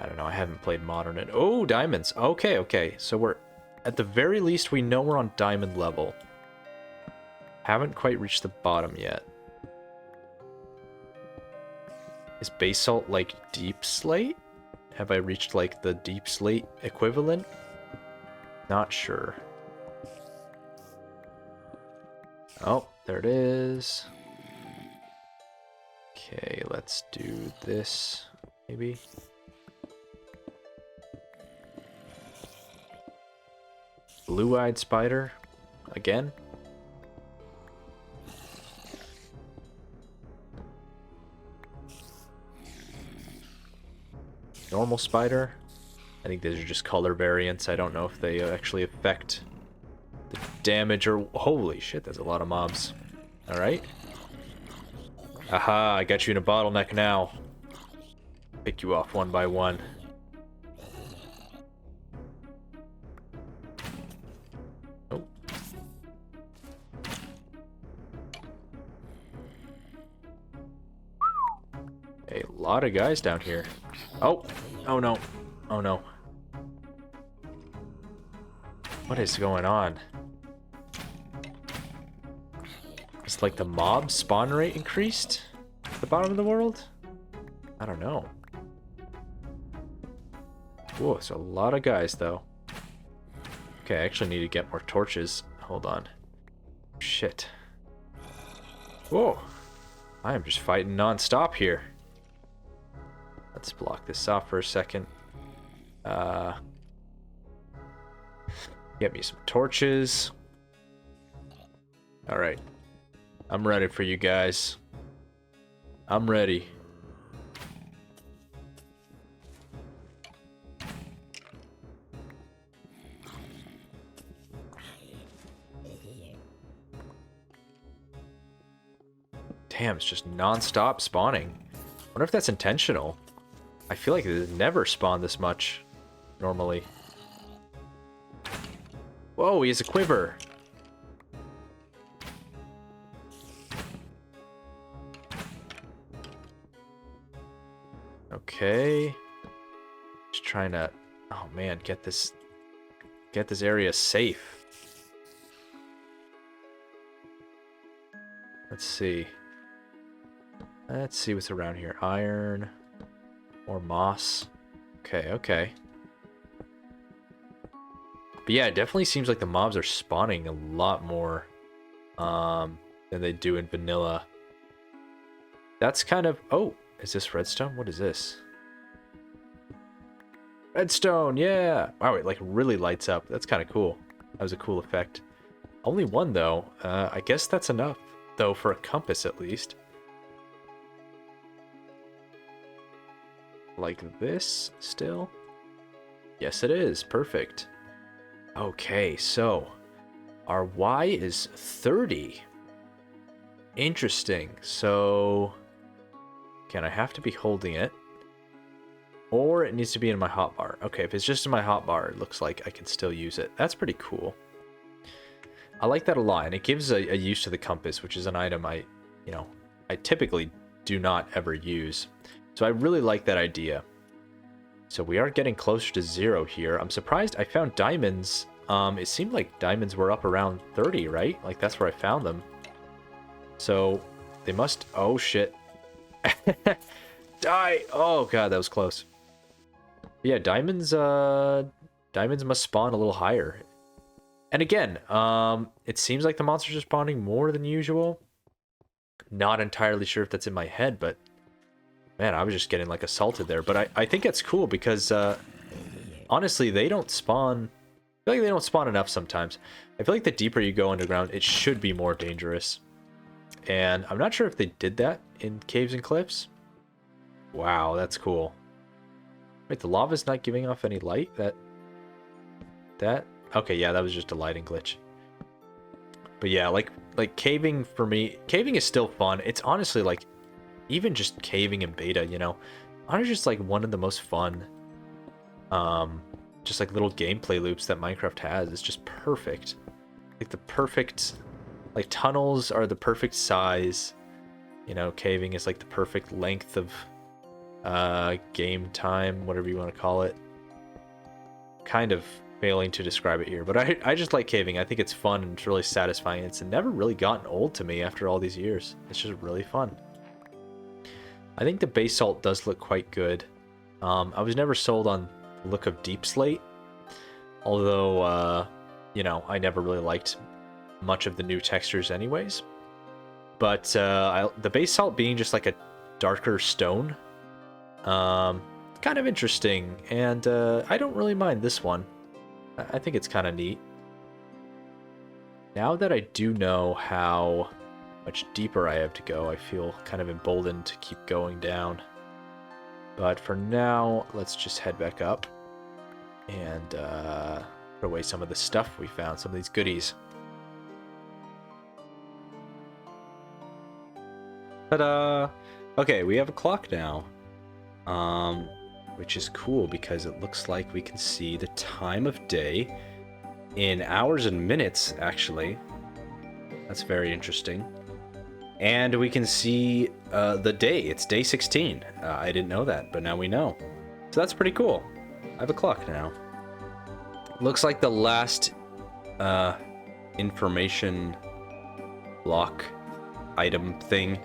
I don't know. I haven't played modern. Oh, diamonds. Okay, okay. So we're... At the very least, we know we're on diamond level. Haven't quite reached the bottom yet. Is basalt like deep slate? Have I reached like the deep slate equivalent? Not sure. Oh, there it is. Okay, let's do this, maybe. Blue-eyed spider, again. Normal spider. I think these are just color variants. I don't know if they actually affect the damage or... Holy shit, that's a lot of mobs. Alright. Aha, I got you in a bottleneck now. Pick you off one by one. Oh. A lot of guys down here. Oh. Oh no. Oh no. What is going on? It's like the mob spawn rate increased at the bottom of the world? I don't know. Whoa, it's a lot of guys though. Okay, I actually need to get more torches. Hold on. Shit. Whoa. I am just fighting non-stop here. Let's block this off for a second. Get me some torches. Alright. I'm ready for you guys. I'm ready. Damn, it's just non-stop spawning. Wonder if that's intentional. I feel like it never spawned this much normally. Whoa, he has a quiver. Okay. Just trying to, oh man, get this area safe. Let's see. Let's see what's around here. Iron. More moss. Okay, okay. But yeah, it definitely seems like the mobs are spawning a lot more than they do in vanilla. That's kind of... Oh, is this redstone? What is this? Redstone, yeah! Wow, it like really lights up. That's kind of cool. That was a cool effect. Only one, though. I guess that's enough, though, for a compass at least. Like this, still? Yes, it is. Perfect. Okay, so our Y is 30. Interesting. So can I have to be holding it? Or it needs to be in my hotbar. Okay, if it's just in my hotbar, it looks like I can still use it. That's pretty cool. I like that a lot, and it gives a use to the compass, which is an item I typically do not ever use. So I really like that idea. So we are getting closer to 0 here. I'm surprised I found diamonds. It seemed like diamonds were up around 30, right? Like, that's where I found them. So they must... Oh, shit. Die! Oh, God, that was close. But yeah, diamonds must spawn a little higher. And again, it seems like the monsters are spawning more than usual. Not entirely sure if that's in my head, but man, I was just getting like assaulted there. But I think it's cool because honestly, they don't spawn. I feel like they don't spawn enough sometimes. I feel like the deeper you go underground, it should be more dangerous. And I'm not sure if they did that in caves and cliffs. Wow, that's cool. Wait, the lava's not giving off any light? That? Okay, yeah, that was just a lighting glitch. But yeah, like caving for me, caving is still fun. It's honestly like, even just caving in beta, you know, honestly just like one of the most fun, just like little gameplay loops that Minecraft has. It's just perfect. Like the perfect, like tunnels are the perfect size. You know, caving is like the perfect length of game time, whatever you want to call it. Kind of failing to describe it here, but I just like caving. I think it's fun and it's really satisfying. It's never really gotten old to me after all these years. It's just really fun. I think the basalt does look quite good. I was never sold on the look of deep slate, although you know, I never really liked much of the new textures anyways. But the basalt being just like a darker stone, kind of interesting, and I don't really mind this one. I think it's kind of neat. Now that I do know how much deeper I have to go, I feel kind of emboldened to keep going down. But for now, let's just head back up and put away some of the stuff we found, some of these goodies. Ta-da! Okay, we have a clock now. Which is cool because it looks like we can see the time of day in hours and minutes, actually. That's very interesting. And we can see the day. It's day 16. I didn't know that, but now we know. So that's pretty cool. I have a clock now. Looks like the last information block item thing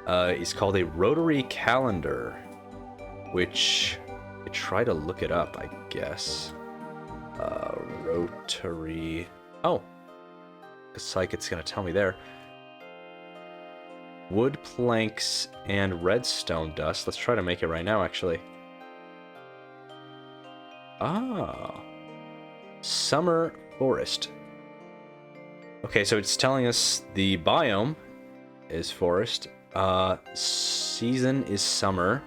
is called a rotary calendar, which... try to look it up, I guess. Rotary... Oh. Looks like it's going to tell me there. Wood planks and redstone dust. Let's try to make it right now, actually. Ah. Summer forest. Okay, so it's telling us the biome is forest. Season is summer.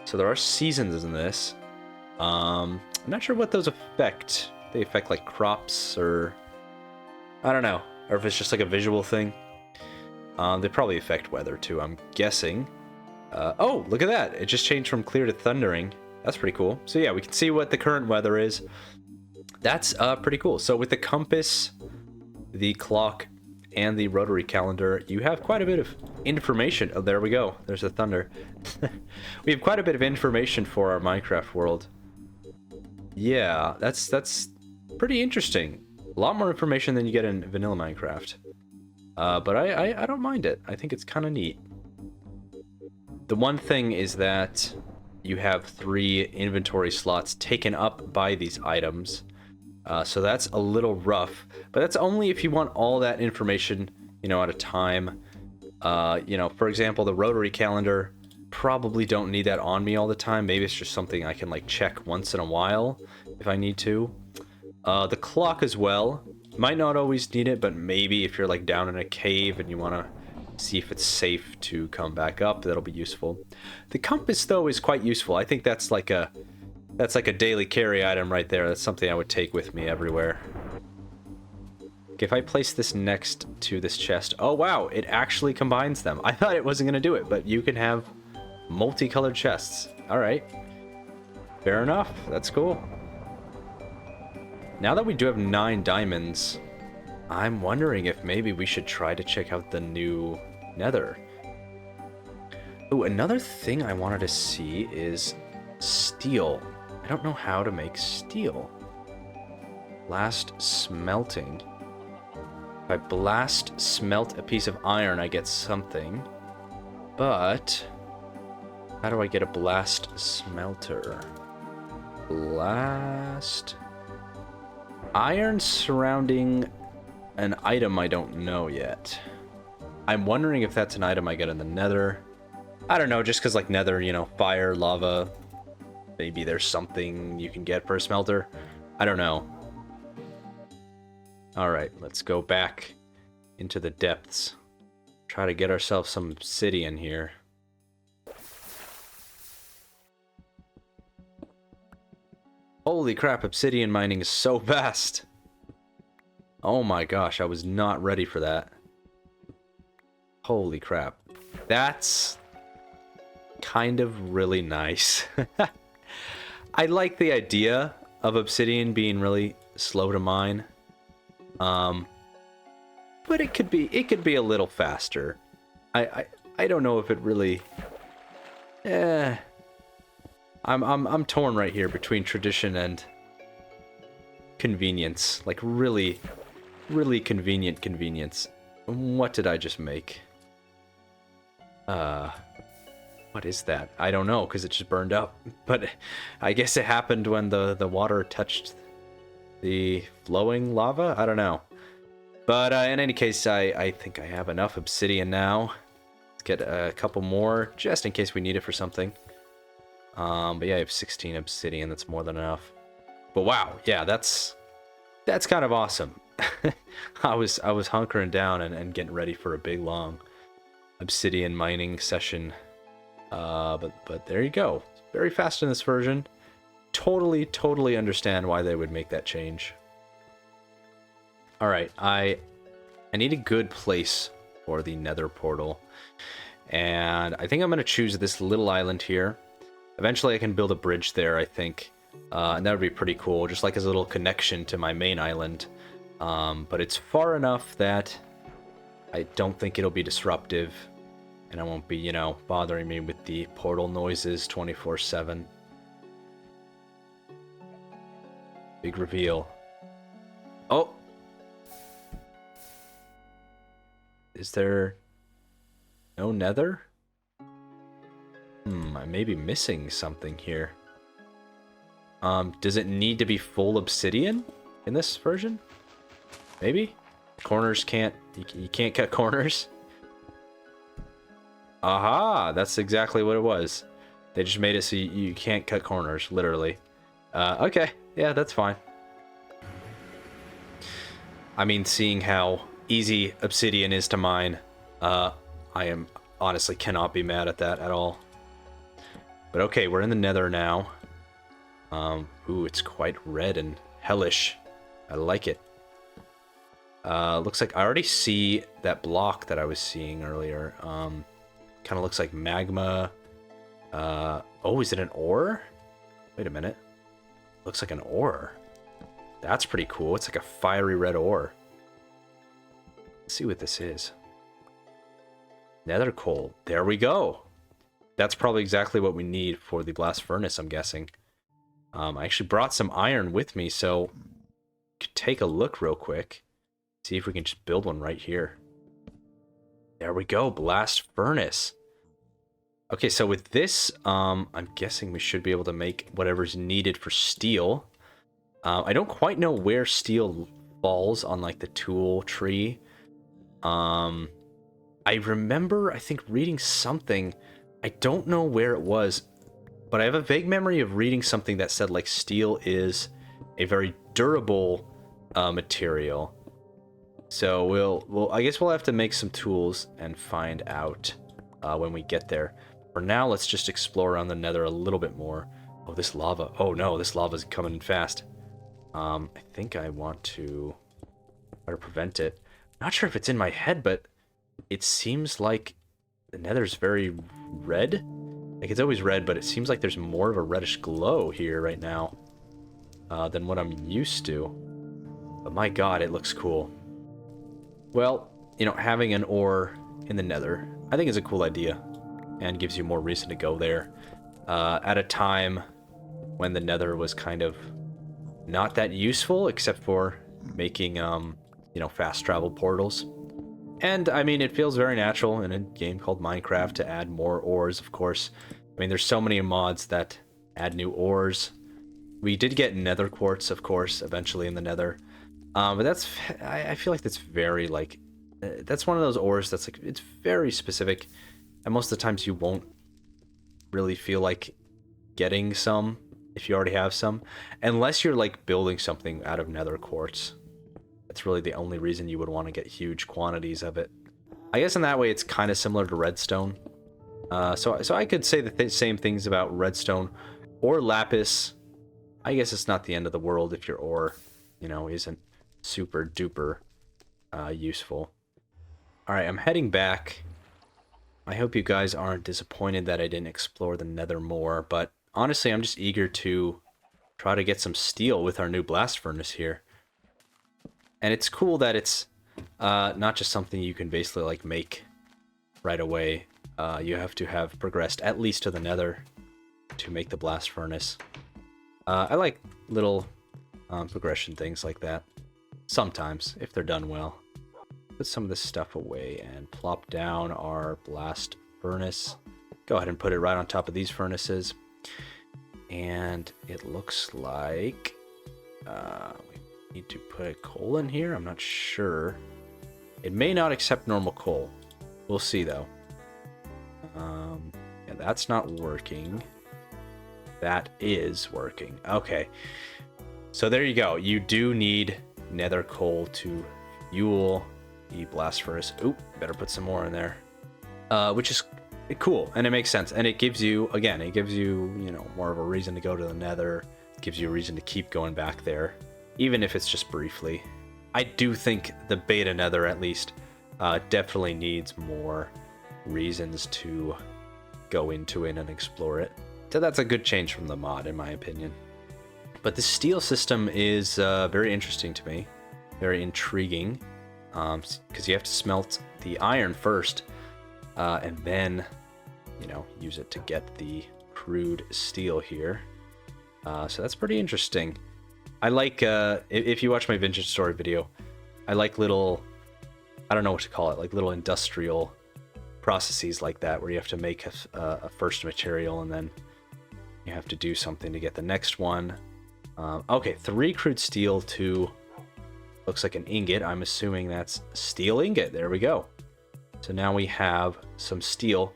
So there are seasons in this. I'm not sure what those affect. They affect like crops or... I don't know. Or if it's just like a visual thing. They probably affect weather too, I'm guessing. Oh, look at that. It just changed from clear to thundering. That's pretty cool. So yeah, we can see what the current weather is. That's pretty cool. So with the compass, the clock, and the rotary calendar, you have quite a bit of information. Oh, there we go. There's the thunder. We have quite a bit of information for our Minecraft world. Yeah, that's pretty interesting. A lot more information than you get in vanilla Minecraft. But I don't mind it. I think it's kind of neat. The one thing is that you have 3 inventory slots taken up by these items. So that's a little rough, but that's only if you want all that information, you know, at a time. You know, for example, the rotary calendar, probably don't need that on me all the time. Maybe it's just something I can like check once in a while if I need to. The clock as well, might not always need it, but maybe if you're like down in a cave and you want to see if it's safe to come back up, that'll be useful. The compass though is quite useful. I think that's like a daily carry item right there. That's something I would take with me everywhere. Okay, if I place this next to this chest... Oh, wow, it actually combines them. I thought it wasn't going to do it, but you can have multicolored chests. All right. Fair enough. That's cool. Now that we do have 9 diamonds, I'm wondering if maybe we should try to check out the new nether. Oh, another thing I wanted to see is steel. I don't know how to make steel. Blast smelting. If I blast smelt a piece of iron, I get something. But how do I get a blast smelter? Blast iron surrounding an item I don't know yet. I'm wondering if that's an item I get in the nether. I don't know, just because like nether, you know, fire, lava, maybe there's something you can get for a smelter. I don't know. Alright, let's go back into the depths. Try to get ourselves some obsidian here. Holy crap, obsidian mining is so fast. Oh my gosh, I was not ready for that. Holy crap. That's kind of really nice. I like the idea of obsidian being really slow to mine. But it could be a little faster. I don't know if it really. I'm torn right here between tradition and convenience. Like really convenient convenience. What did I just make? What is that? I don't know, because it just burned up. But I guess it happened when the water touched the flowing lava? I don't know. But in any case, I think I have enough obsidian now. Let's get a couple more, just in case we need it for something. But yeah, I have 16 obsidian. That's more than enough. But wow, yeah, that's kind of awesome. I was hunkering down and getting ready for a big, long obsidian mining session. But there you go. Very fast in this version. Totally understand why they would make that change. Alright, I need a good place for the nether portal. And I think I'm going to choose this little island here. Eventually I can build a bridge there, I think. And that would be pretty cool, just like as a little connection to my main island. But it's far enough that I don't think it'll be disruptive. And I won't be, you know, bothering me with the portal noises 24/7. Big reveal. Oh! Is there no nether? I may be missing something here. Does it need to be full obsidian in this version? Maybe? Corners can't... You can't cut corners? Aha! That's exactly what it was. They just made it so you can't cut corners, literally. Okay. Yeah, that's fine. I mean, seeing how easy obsidian is to mine, I am honestly cannot be mad at that at all. But okay, we're in the nether now. Ooh, it's quite red and hellish. I like it. Looks like I already see that block that I was seeing earlier. Kind of looks like magma. Oh, is it an ore? Wait a minute. Looks like an ore. That's pretty cool. It's like a fiery red ore. Let's see what this is. Nether coal. There we go. That's probably exactly what we need for the blast furnace, I'm guessing. I actually brought some iron with me, so could take a look real quick. See if we can just build one right here. There we go. Blast furnace. Okay, so with this, I'm guessing we should be able to make whatever's needed for steel. I don't quite know where steel falls on, like, the tool tree. I remember, I think, reading something. I don't know where it was, but I have a vague memory of reading something that said, like, steel is a very durable material. So I guess we'll have to make some tools and find out when we get there. For now, let's just explore around the nether a little bit more. Oh, this lava. Oh no, this lava's coming fast. I think I want to try to prevent it. Not sure if it's in my head, but it seems like the nether's very red. Like, it's always red, but it seems like there's more of a reddish glow here right now than what I'm used to. But my god, it looks cool. Well, you know, having an ore in the nether, I think is a cool idea. and gives you more reason to go there. At a time when the Nether was kind of not that useful, except for making, fast travel portals. And, I mean, it feels very natural in a game called Minecraft to add more ores, of course. I mean, there's so many mods that add new ores. We did get nether quartz, of course, eventually in the nether. But I feel like that's very, like, that's one of those ores that's, like, it's very specific. And most of the times you won't really feel like getting some if you already have some. Unless you're, like, building something out of nether quartz. That's really the only reason you would want to get huge quantities of it. I guess in that way it's kind of similar to redstone. So I could say the same things about redstone or lapis. I guess it's not the end of the world if your ore, isn't super duper useful. Alright, I'm heading back. I hope you guys aren't disappointed that I didn't explore the nether more, but honestly I'm just eager to try to get some steel with our new blast furnace here. And it's cool that it's not just something you can basically like make right away. You have to have progressed at least to the nether to make the blast furnace. I like little progression things like that. Sometimes, if they're done well. Put some of this stuff away and plop down our blast furnace. Go ahead and put it right on top of these furnaces. And it looks like we need to put a coal in here. I'm not sure. It may not accept normal coal. We'll see though. Yeah, that's not working. That is working. Okay. So there you go. You do need nether coal to fuel the blast furnace. Oop, better put some more in there. Which is cool, and it makes sense. And it gives you, again, more of a reason to go to the nether. It gives you a reason to keep going back there, even if it's just briefly. I do think the beta nether, at least, definitely needs more reasons to go into it and explore it. So that's a good change from the mod, in my opinion. But the steel system is very interesting to me, very intriguing, because you have to smelt the iron first, and then, use it to get the crude steel here. So that's pretty interesting. I like, if you watch my vintage story video, I like little, I don't know what to call it, like little industrial processes like that, where you have to make a first material and then you have to do something to get the next one. Okay, 3 crude steel to, looks like an ingot. I'm assuming that's steel ingot. There we go. So now we have some steel.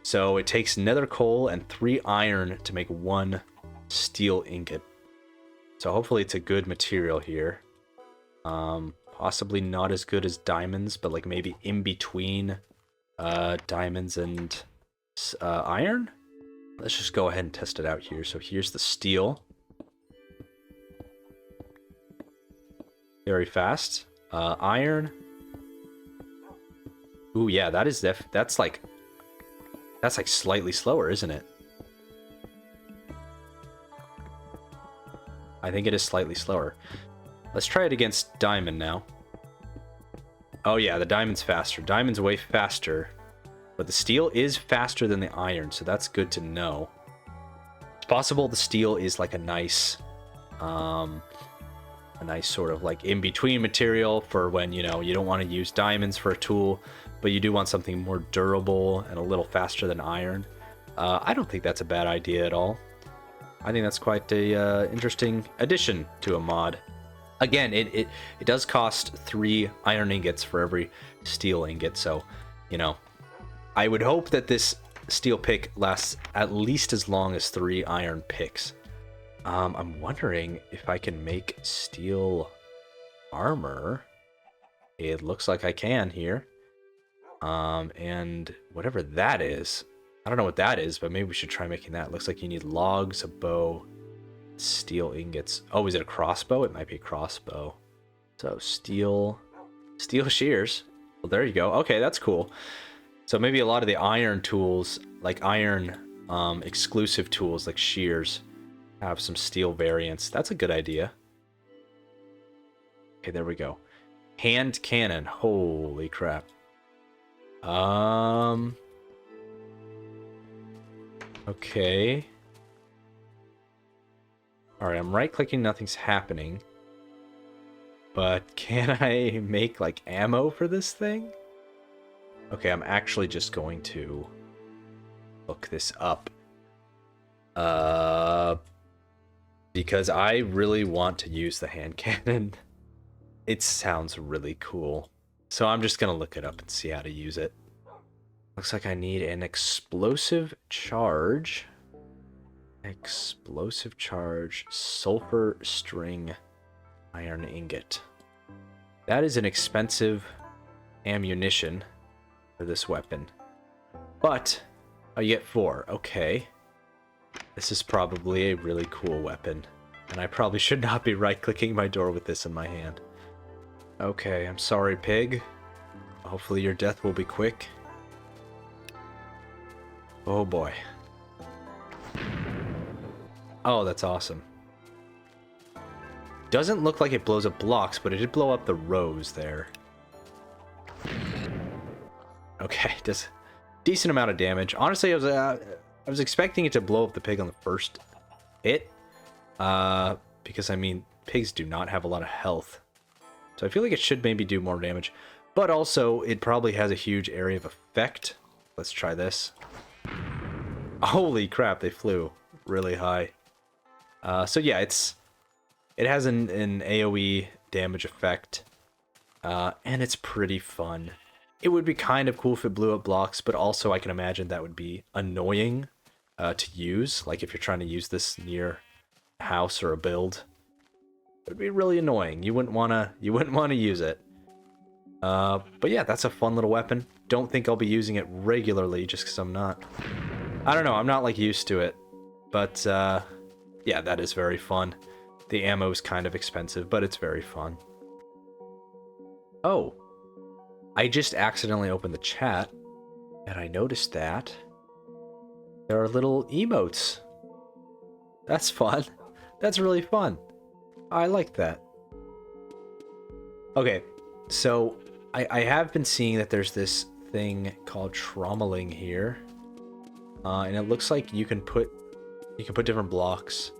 So it takes nether coal and 3 iron to make 1 steel ingot. So hopefully it's a good material here. Possibly not as good as diamonds, but like maybe in between diamonds and iron. Let's just go ahead and test it out here. So here's the steel. Very fast. Iron. Ooh, yeah, that is that's like slightly slower, isn't it? I think it is slightly slower. Let's try it against diamond now. Oh yeah, the diamond's faster. Diamond's way faster, but the steel is faster than the iron, so that's good to know. It's possible the steel is like a nice sort of like in-between material for when, you don't want to use diamonds for a tool, but you do want something more durable and a little faster than iron. I don't think that's a bad idea at all. I think that's quite a interesting addition to a mod. Again, it does cost 3 iron ingots for every steel ingot, so, I would hope that this steel pick lasts at least as long as 3 iron picks. I'm wondering if I can make steel armor. It looks like I can here. And whatever that is, I don't know what that is, but maybe we should try making that. It looks like you need logs, a bow, steel ingots. Oh, is it a crossbow? It might be a crossbow. So steel shears. Well, there you go. Okay, that's cool. So maybe a lot of the iron tools, like iron exclusive tools like shears, have some steel variants. That's a good idea. Okay, there we go. Hand cannon. Holy crap. Okay. Alright, I'm right-clicking, nothing's happening. But can I make, like, ammo for this thing? Okay, I'm actually just going to look this up. Because I really want to use the hand cannon. It sounds really cool. So I'm just gonna look it up and see how to use it. Looks like I need an explosive charge. Explosive charge, sulfur string, iron ingot. That is an expensive ammunition for this weapon. But, oh, you get 4. Okay. This is probably a really cool weapon. And I probably should not be right-clicking my door with this in my hand. Okay, I'm sorry, pig. Hopefully your death will be quick. Oh boy. Oh, that's awesome. Doesn't look like it blows up blocks, but it did blow up the rows there. Okay, does decent amount of damage. Honestly, I was expecting it to blow up the pig on the first hit. Because, I mean, pigs do not have a lot of health. So I feel like it should maybe do more damage. But also, it probably has a huge area of effect. Let's try this. Holy crap, they flew really high. So yeah, it has an AoE damage effect. And it's pretty fun. It would be kind of cool if it blew up blocks, but also I can imagine that would be annoying to use. Like if you're trying to use this near a house or a build. It would be really annoying. You wouldn't wanna use it. But yeah, that's a fun little weapon. Don't think I'll be using it regularly just because I'm not. I don't know, I'm not like used to it. But yeah, that is very fun. The ammo is kind of expensive, but it's very fun. Oh. I just accidentally opened the chat, and I noticed that there are little emotes. That's fun. That's really fun. I like that. Okay, so I have been seeing that there's this thing called trommeling here, and it looks like you can put different blocks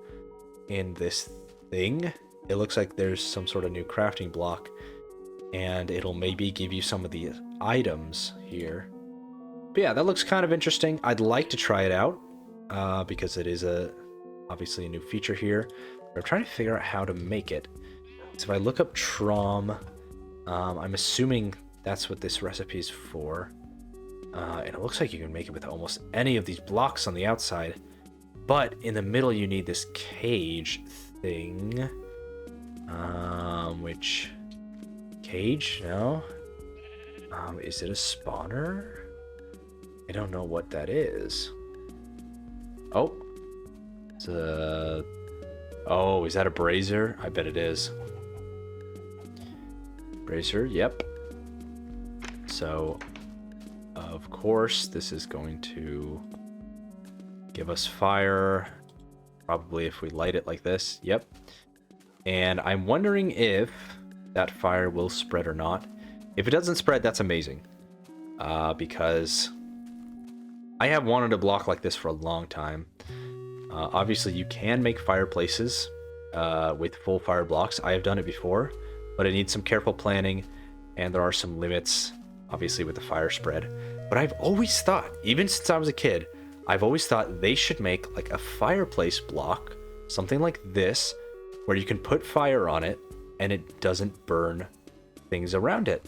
in this thing. It looks like there's some sort of new crafting block, and it'll maybe give you some of the items here. But yeah, that looks kind of interesting. I'd like to try it out because it is obviously a new feature here. I'm trying to figure out how to make it. So if I look up Trom, I'm assuming that's what this recipe is for. And it looks like you can make it with almost any of these blocks on the outside. But in the middle, you need this cage thing. Which... Cage? No? Is it a spawner? I don't know what that is. Oh. It's a... Oh, is that a brazier? I bet it is. Brazier, yep. So, of course, this is going to give us fire. Probably if we light it like this. Yep. And I'm wondering if that fire will spread or not. If it doesn't spread, that's amazing. Because I have wanted a block like this for a long time. Obviously, you can make fireplaces with full fire blocks. I have done it before, but it needs some careful planning, and there are some limits, obviously, with the fire spread. But I've always thought, even since I was a kid, I've always thought they should make like a fireplace block, something like this, where you can put fire on it, and it doesn't burn things around it.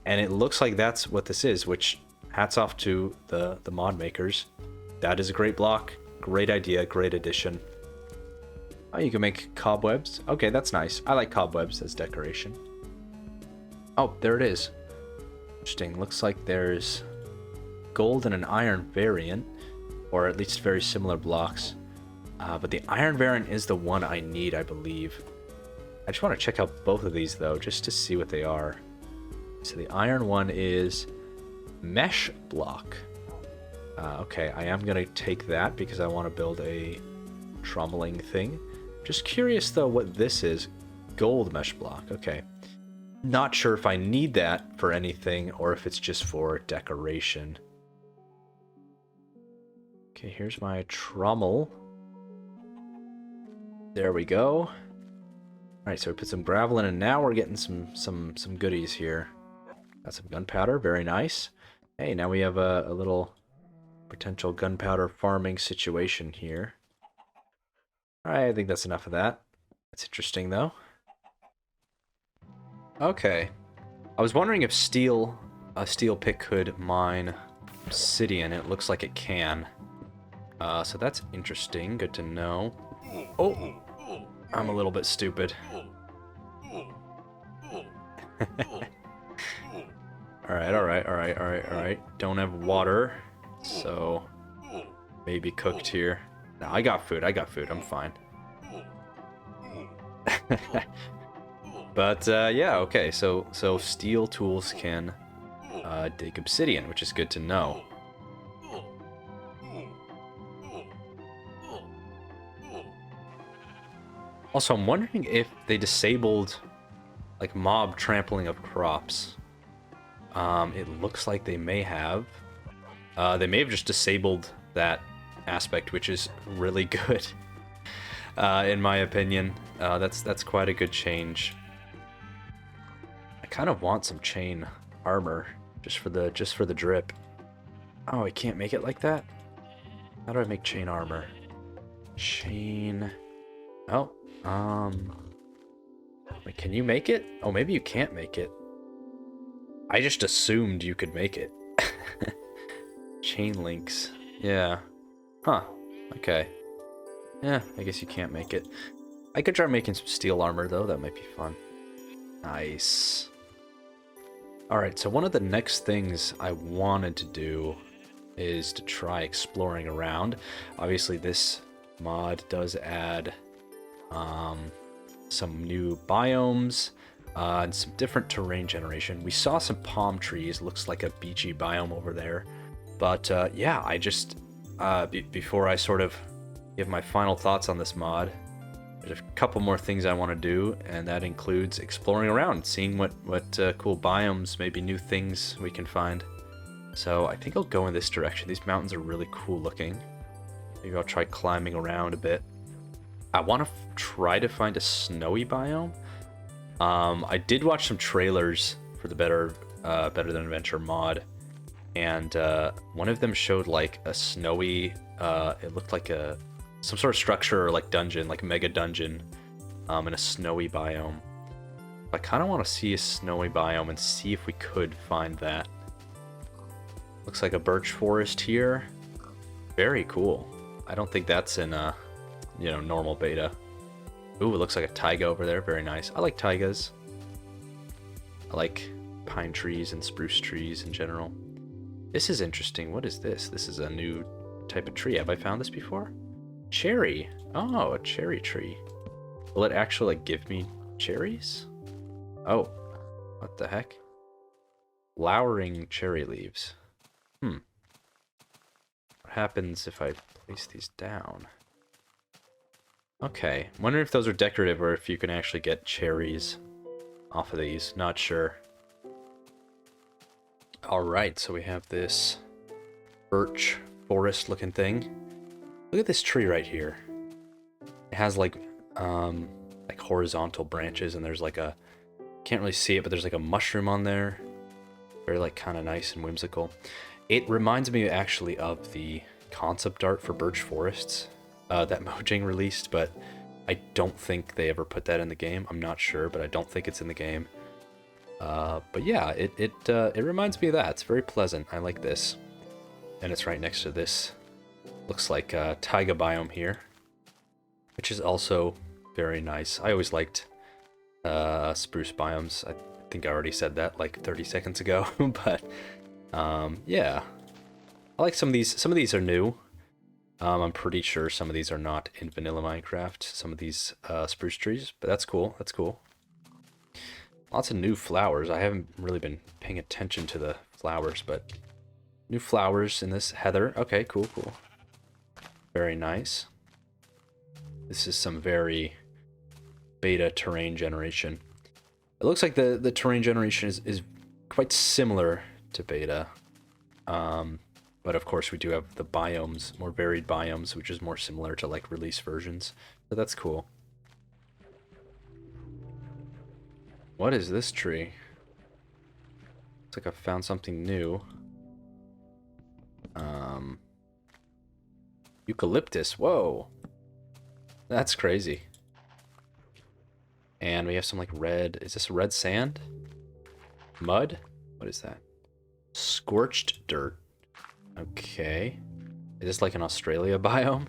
And it looks like that's what this is, which hats off to the mod makers. That is a great block. Great idea, great addition. Oh, you can make cobwebs. Okay, that's nice. I like cobwebs as decoration. Oh, there it is. Interesting. Looks like there's gold and an iron variant, or at least very similar blocks. But the iron variant is the one I need, I believe. I just want to check out both of these, though, just to see what they are. So the iron one is mesh block. Okay, I am going to take that because I want to build a trommeling thing. Just curious, though, what this is. Gold mesh block. Okay. Not sure if I need that for anything or if it's just for decoration. Okay, here's my trommel. There we go. All right, so we put some gravel in, and now we're getting some goodies here. Got some gunpowder, very nice. Hey, now we have a little potential gunpowder farming situation here. All right, I think that's enough of that. That's interesting, though. Okay. I was wondering if a steel pick could mine obsidian. It looks like it can. So that's interesting. Good to know. Oh, I'm a little bit stupid. Alright. Don't have water, so maybe cooked here. No, I got food, I'm fine. But, yeah, okay, so steel tools can dig obsidian, which is good to know. Also, I'm wondering if they disabled, like, mob trampling of crops. It looks like they may have. They may have just disabled that aspect, which is really good, in my opinion. That's quite a good change. I kind of want some chain armor just for the drip. Oh, I can't make it like that? How do I make chain armor? Chain... Oh, wait, can you make it? Oh, maybe you can't make it. I just assumed you could make it. Chain links. Yeah. Huh. Okay. Yeah, I guess you can't make it. I could try making some steel armor, though. That might be fun. Nice. Alright, so one of the next things I wanted to do is to try exploring around. Obviously, this mod does add some new biomes and some different terrain generation. We saw some palm trees, looks like a beachy biome over there. But yeah, I just, before I sort of give my final thoughts on this mod, there's a couple more things I want to do, and that includes exploring around, seeing what cool biomes, maybe new things we can find. So I think I'll go in this direction. These mountains are really cool looking. Maybe I'll try climbing around a bit. I want to try to find a snowy biome. I did watch some trailers for the Better Than Adventure mod, and one of them showed like a snowy, it looked like some sort of structure or like dungeon, like mega dungeon, in a snowy biome. I kind of want to see a snowy biome and see if we could find that. Looks like a birch forest here. Very cool. I don't think that's in normal beta. Ooh, it looks like a taiga over there. Very nice. I like taigas. I like pine trees and spruce trees in general. This is interesting. What is this? This is a new type of tree. Have I found this before? Cherry. Oh, a cherry tree. Will it actually give me cherries? Oh, what the heck? Flowering cherry leaves. What happens if I place these down? Okay, wonder if those are decorative or if you can actually get cherries off of these. Not sure. Alright, so we have this birch forest looking thing. Look at this tree right here. It has like horizontal branches, and there's like a, can't really see it, but there's like a mushroom on there. Very like kind of nice and whimsical. It reminds me actually of the concept art for birch forests that Mojang released, but I don't think they ever put that in the game. I'm not sure, but I don't think it's in the game. But yeah, it reminds me of that. It's very pleasant. I like this. And it's right next to this. Looks like a taiga biome here, which is also very nice. I always liked spruce biomes. I think I already said that like 30 seconds ago, but yeah. I like some of these. Some of these are new. I'm pretty sure some of these are not in vanilla Minecraft, some of these spruce trees, but that's cool. That's cool. Lots of new flowers. I haven't really been paying attention to the flowers, but new flowers in this. Heather. Okay, cool, cool. Very nice. This is some very beta terrain generation. It looks like the terrain generation is quite similar to beta. But of course we do have the biomes, more varied biomes, which is more similar to like release versions. So that's cool. What is this tree? Looks like I found something new. Eucalyptus, whoa. That's crazy. And we have some like red, is this red sand? Mud? What is that? Scorched dirt. Okay. Is this like an Australia biome?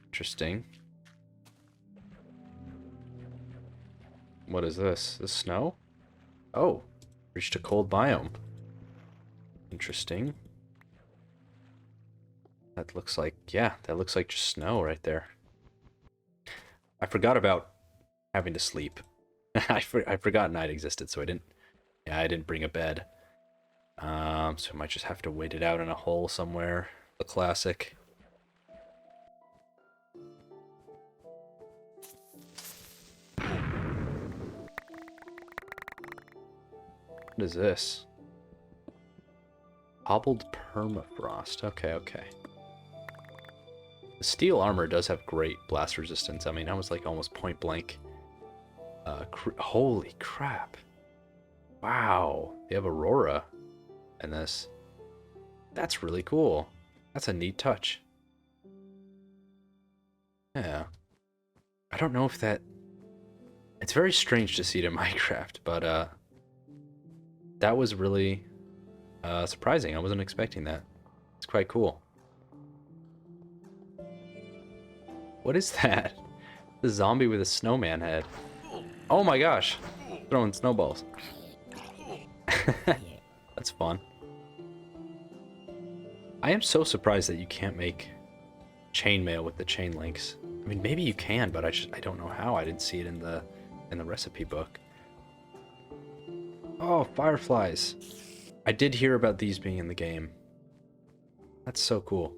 Interesting. What is this? This snow? Oh, reached a cold biome. Interesting. That looks like, yeah, that looks like just snow right there. I forgot about having to sleep. I forgot night existed, so I didn't bring a bed. So I might just have to wait it out in a hole somewhere. The classic. What is this? Hobbled permafrost. Okay, okay. The steel armor does have great blast resistance. I mean, I was like almost point blank. Holy crap. Wow. They have Aurora in this. That's really cool. That's a neat touch. Yeah. I don't know if that... It's very strange to see it in Minecraft, but that was really surprising. I wasn't expecting that. It's quite cool. What is that? The zombie with a snowman head. Oh my gosh. Throwing snowballs. That's fun. I am so surprised that you can't make chainmail with the chain links. I mean, maybe you can, but I don't know how. I didn't see it in the recipe book. Oh, fireflies. I did hear about these being in the game. That's so cool.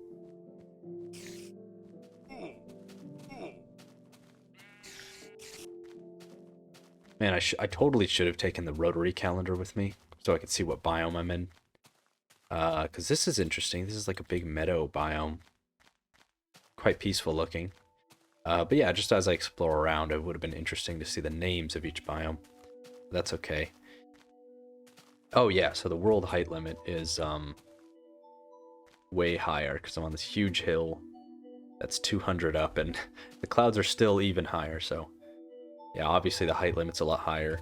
Man, I totally should have taken the rotary calendar with me so I could see what biome I'm in. Because this is interesting. This is like a big meadow biome. Quite peaceful looking. But yeah, just as I explore around, it would have been interesting to see the names of each biome. That's okay. Oh yeah, so the world height limit is way higher because I'm on this huge hill that's 200 up, and the clouds are still even higher, so yeah, obviously the height limit's a lot higher.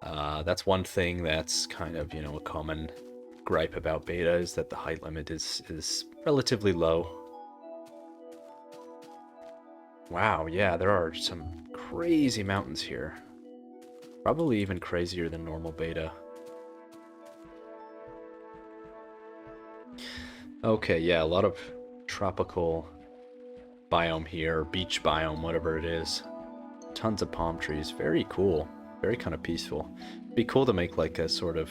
That's one thing that's kind of, you know, a common gripe about beta, is that the height limit is relatively low. Wow, yeah, there are some crazy mountains here. Probably even crazier than normal beta. Okay, yeah, a lot of tropical biome here, beach biome, whatever it is. Tons of palm trees. Very cool. Very kind of peaceful. Be cool to make like a sort of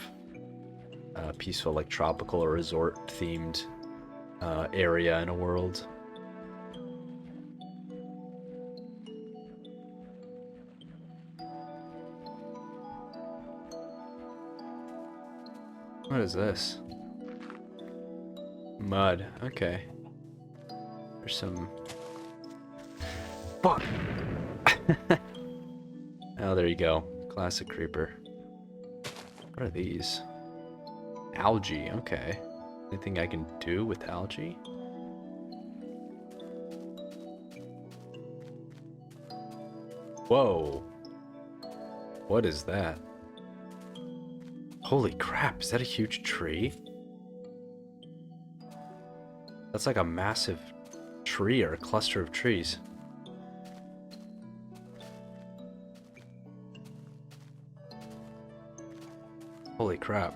peaceful, like tropical or resort themed area in a world. What is this? Mud. Okay. There's some... Fuck! Oh, there you go. Classic creeper. What are these? Algae. Okay. Anything I can do with algae? Whoa. What is that? Holy crap, is that a huge tree? That's like a massive tree or a cluster of trees. Holy crap.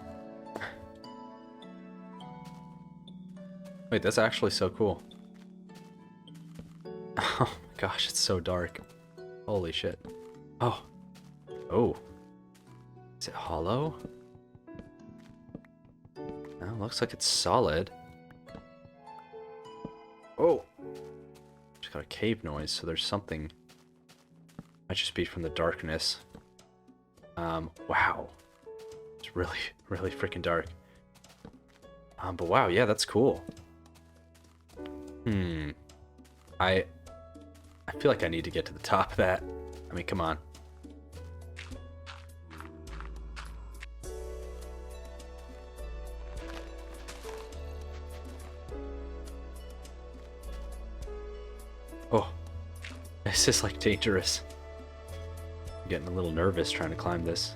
Wait, that's actually so cool. Oh my gosh, it's so dark. Holy shit. Oh. Oh. Is it hollow? No, looks like it's solid. Oh. Just got a cave noise, so there's something. Might just be from the darkness. Wow. It's really, really freaking dark. But wow, yeah, that's cool. I feel like I need to get to the top of that. I mean, come on. Oh, this is like dangerous. I'm getting a little nervous trying to climb this.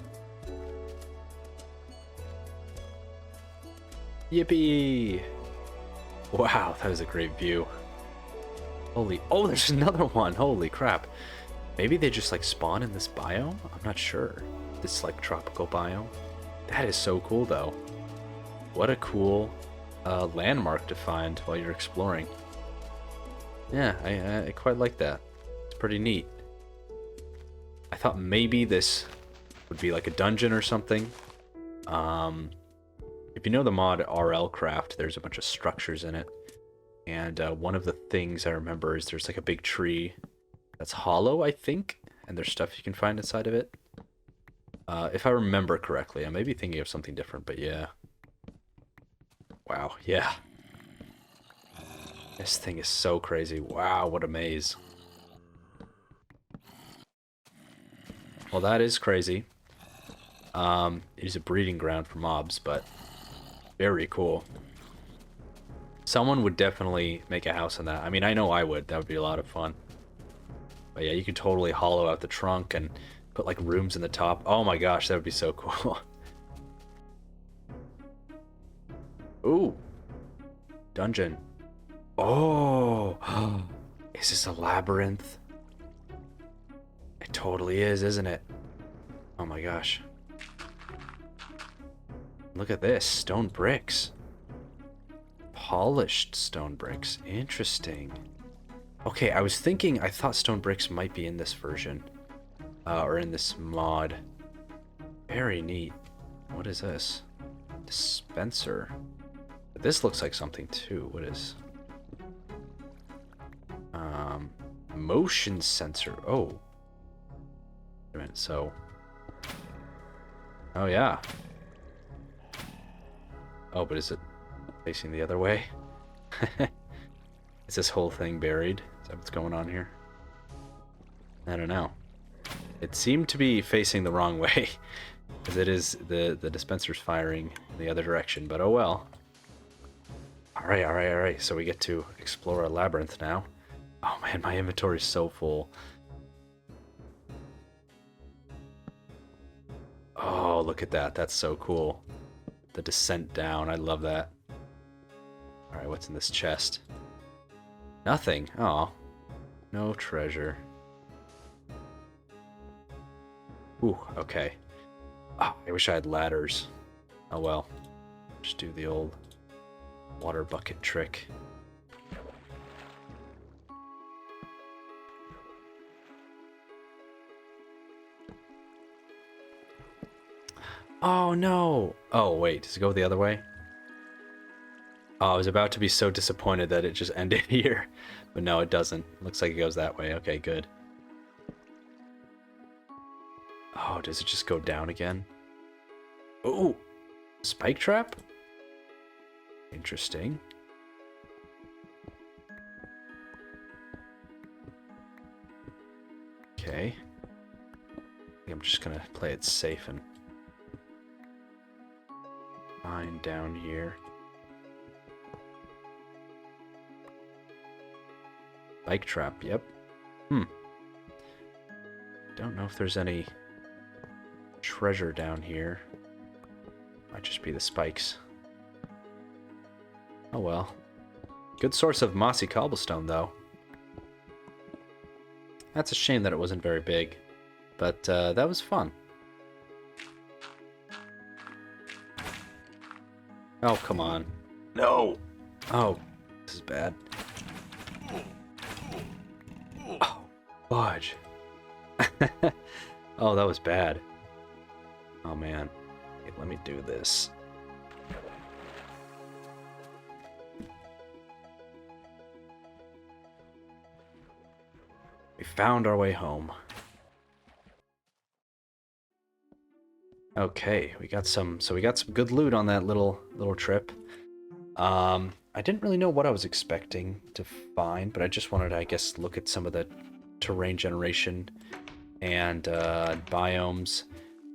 Yippee! Wow, that was a great view. Holy, oh, there's another one. Holy crap. Maybe they just like spawn in this biome? I'm not sure. This like tropical biome. That is so cool though. What a cool landmark to find while you're exploring. Yeah, I quite like that. It's pretty neat. I thought maybe this would be like a dungeon or something. If you know the mod RL Craft, there's a bunch of structures in it. And one of the things I remember is there's like a big tree that's hollow, I think. And there's stuff you can find inside of it. If I remember correctly. I may be thinking of something different, but yeah. Wow, yeah. This thing is so crazy. Wow, what a maze. Well, that is crazy. It is a breeding ground for mobs, but very cool. Someone would definitely make a house in that. I mean, I know I would. That would be a lot of fun. But yeah, you could totally hollow out the trunk and put like rooms in the top. Oh my gosh, that would be so cool. Ooh. Dungeon. Oh. Is this a labyrinth? It totally is, isn't it? Oh my gosh. Look at this. Stone bricks. Polished stone bricks. Interesting. Okay, I was thinking, I thought stone bricks might be in this version. Or in this mod. Very neat. What is this? Dispenser. This looks like something too. What is... motion sensor. Oh. Wait a minute, so... Oh, yeah. Oh, but is it facing the other way? Is this whole thing buried? Is that what's going on here? I don't know. It seemed to be facing the wrong way. Because it is... The dispenser's firing in the other direction, but oh well. Alright, alright, alright. So we get to explore a labyrinth now. Oh man, my inventory is so full. Oh, look at that. That's so cool. The descent down. I love that. Alright, what's in this chest? Nothing. Oh. No treasure. Ooh, okay. Oh, I wish I had ladders. Oh well. Just do the old water bucket trick. Oh no! Oh wait, does it go the other way? Oh, I was about to be so disappointed that it just ended here. But no, it doesn't. Looks like it goes that way. Okay, good. Oh, does it just go down again? Oh! Spike trap? Interesting. Okay. I think I'm just gonna play it safe and mine down here. Spike trap, yep. Don't know if there's any treasure down here. Might just be the spikes. Oh well. Good source of mossy cobblestone, though. That's a shame that it wasn't very big. But that was fun. Oh, come on. No! Oh, this is bad. Oh, fudge. Oh, that was bad. Oh, man. Okay, let me do this. We found our way home. Okay, we got some good loot on that little trip. I didn't really know what I was expecting to find, but I just wanted to, I guess, look at some of the terrain generation and biomes.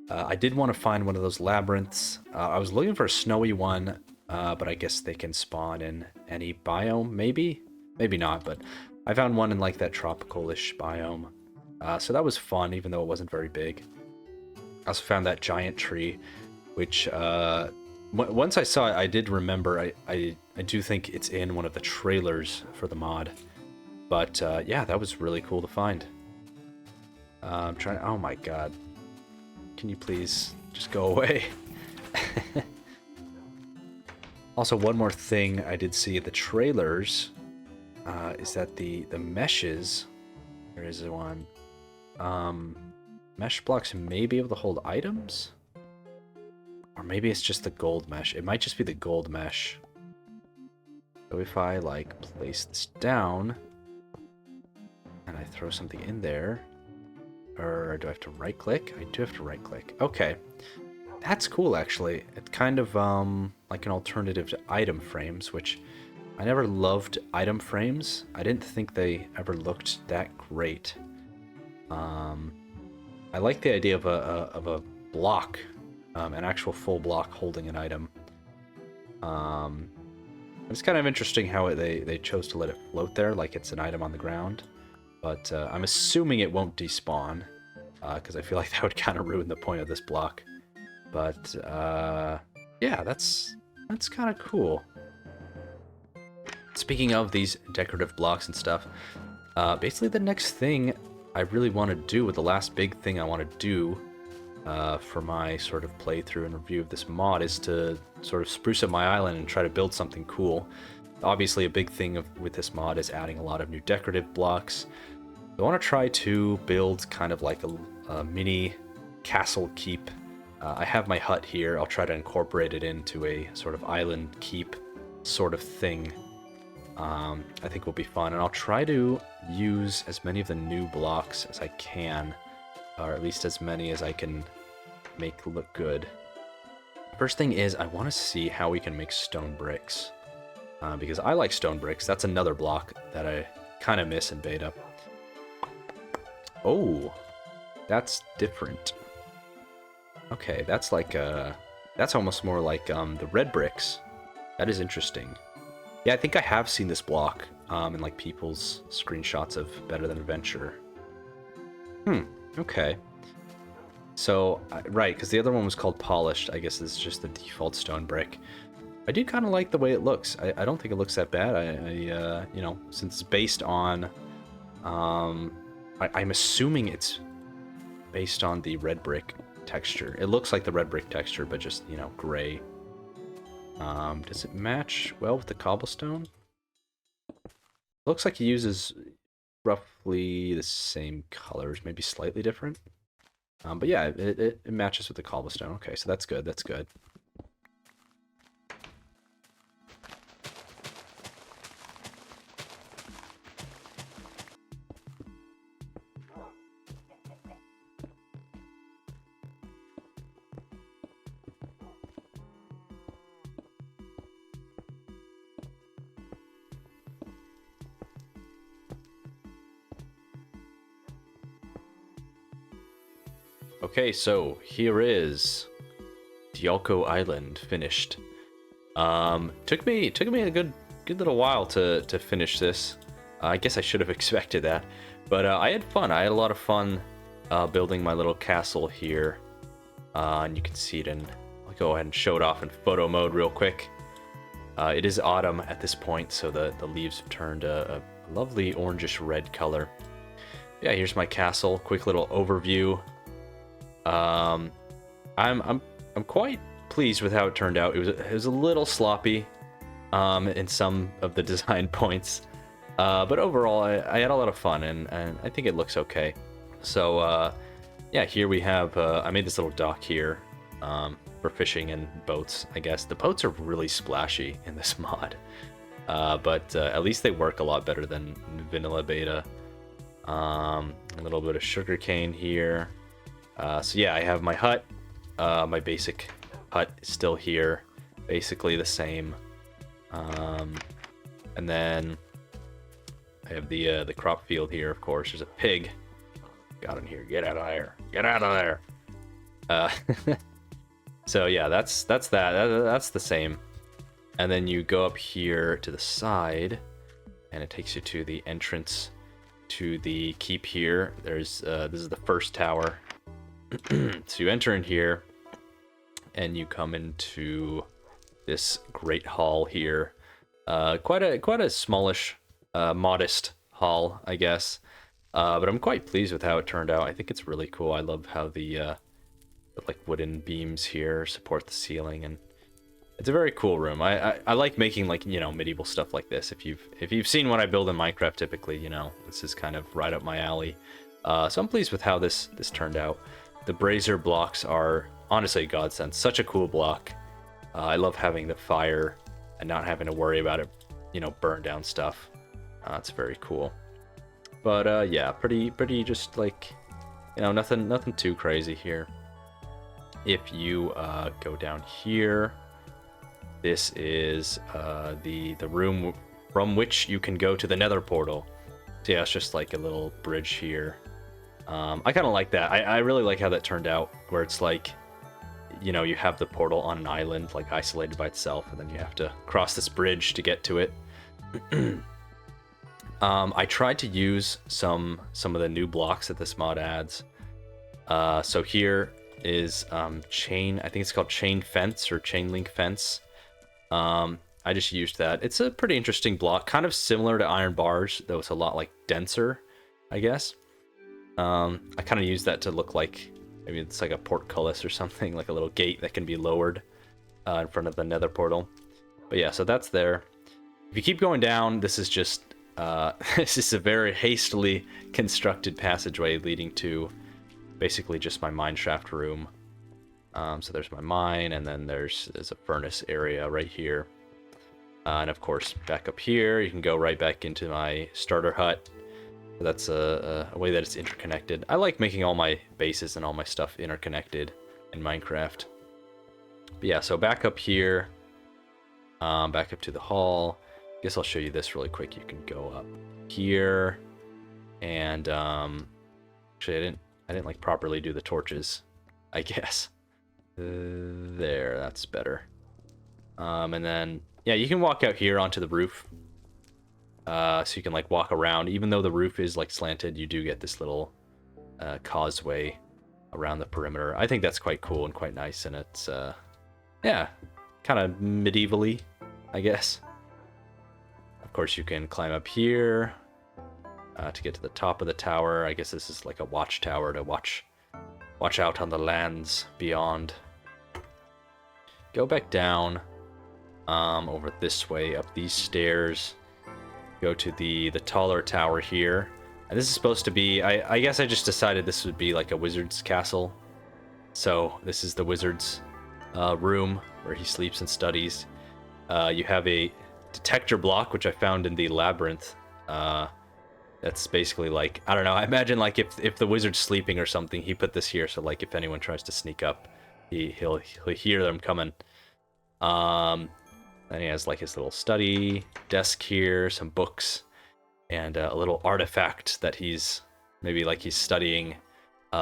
I did want to find one of those labyrinths. I was looking for a snowy one, but I guess they can spawn in any biome, maybe? Maybe not, but I found one in like that tropical-ish biome. So that was fun, even though it wasn't very big. I also found that giant tree, which once I saw it, I did remember. I do think it's in one of the trailers for the mod. But yeah, that was really cool to find. I'm trying to... Oh my god. Can you please just go away? Also, one more thing I did see at the trailers is that the meshes... There is one. Mesh blocks may be able to hold items? Or maybe it's just the gold mesh. It might just be the gold mesh. So if I, like, place this down... and I throw something in there... Or do I have to right-click? I do have to right-click. Okay. That's cool, actually. It's kind of like an alternative to item frames, which I never loved item frames. I didn't think they ever looked that great. I like the idea of a block, an actual full block holding an item. It's kind of interesting how they chose to let it float there, like it's an item on the ground. But I'm assuming it won't despawn, because I feel like that would kind of ruin the point of this block. But yeah, that's kind of cool. Speaking of these decorative blocks and stuff, basically the next thing I really want to do, with the last big thing I want to do for my sort of playthrough and review of this mod, is to sort of spruce up my island and try to build something cool. Obviously, a big thing with this mod is adding a lot of new decorative blocks. I want to try to build kind of like a mini castle keep. I have my hut here. I'll try to incorporate it into a sort of island keep sort of thing. I think will be fun, and I'll try to use as many of the new blocks as I can, or at least as many as I can make look good. First thing is, I want to see how we can make stone bricks. Because I like stone bricks. That's another block that I kind of miss in beta. Oh, that's different. Okay, that's like that's almost more like the red bricks. That is interesting. Yeah, I think I have seen this block in like people's screenshots of Better Than Adventure. Okay. So, right, because the other one was called polished. I guess this is just the default stone brick. I do kind of like the way it looks. I don't think it looks that bad. You know, since it's based on, I'm assuming it's based on the red brick texture. It looks like the red brick texture, but just, you know, gray. Does it match well with the cobblestone? Looks like he uses roughly the same colors, maybe slightly different. But yeah, it matches with the cobblestone. Okay, so that's good. That's good. Okay, so here is Dialco Island finished. Took me a good little while to finish this. I guess I should have expected that, but I had fun. I had a lot of fun building my little castle here, and you can see it in. I'll go ahead and show it off in photo mode real quick. It is autumn at this point, so the leaves have turned a lovely orangish red color. Yeah, here's my castle. Quick little overview. I'm quite pleased with how it turned out. It was a little sloppy in some of the design points, but overall I had a lot of fun, and I think it looks okay. So yeah, here we have I made this little dock here for fishing and boats. I guess the boats are really splashy in this mod, but at least they work a lot better than vanilla beta. A little bit of sugarcane here. So yeah, I have my hut. My basic hut is still here, basically the same. And then I have the crop field here, of course. There's a pig. Got in here. Get out of there. Get out of there. So yeah, that's that. That's the same. And then you go up here to the side, and it takes you to the entrance to the keep here. There's this is the first tower. So you enter in here, and you come into this great hall here. Quite a smallish, modest hall, I guess. But I'm quite pleased with how it turned out. I think it's really cool. I love how the like wooden beams here support the ceiling, and it's a very cool room. I like making, like, you know, medieval stuff like this. If you've seen what I build in Minecraft, typically, you know, this is kind of right up my alley. So I'm pleased with how this turned out. The brazier blocks are honestly a godsend. Such a cool block. I love having the fire and not having to worry about it, you know, burn down stuff. It's very cool. But yeah, pretty just like, you know, nothing too crazy here. If you go down here, this is the room from which you can go to the nether portal. So yeah, it's just like a little bridge here. I kind of like that. I really like how that turned out, where it's like, you know, you have the portal on an island, like isolated by itself, and then you have to cross this bridge to get to it. I tried to use some of the new blocks that this mod adds. So here is chain, I think it's called chain fence or chain link fence. I just used that. It's a pretty interesting block, kind of similar to iron bars, though it's a lot like denser, I guess. I kind of used that to look like, maybe it's like a portcullis or something, like a little gate that can be lowered in front of the nether portal. But yeah, so that's there. If you keep going down, this is just this is a very hastily constructed passageway leading to basically just my mine shaft room. So there's my mine, and then there's a furnace area right here. And of course, back up here, you can go right back into my starter hut. That's a way that it's interconnected. I like making all my bases and all my stuff interconnected in Minecraft. But yeah, so back up here, back up to the hall. I guess I'll show you this really quick. You can go up here, and actually I didn't like properly do the torches, I guess. There, that's better. And then yeah, you can walk out here onto the roof. So you can like walk around. Even though the roof is like slanted, you do get this little causeway around the perimeter. I think that's quite cool and quite nice, and it's yeah, kind of medievally, I guess. Of course, you can climb up here to get to the top of the tower. I guess this is like a watchtower to watch out on the lands beyond. Go back down over this way, up these stairs. Go to the taller tower here. And this is supposed to be, I guess I just decided this would be like a wizard's castle. So this is the wizard's room where he sleeps and studies. You have a detector block, which I found in the labyrinth. That's basically like, I don't know, I imagine like if the wizard's sleeping or something, he put this here, so like if anyone tries to sneak up, he'll hear them coming. Then he has like his little study desk here, some books, and a little artifact that he's studying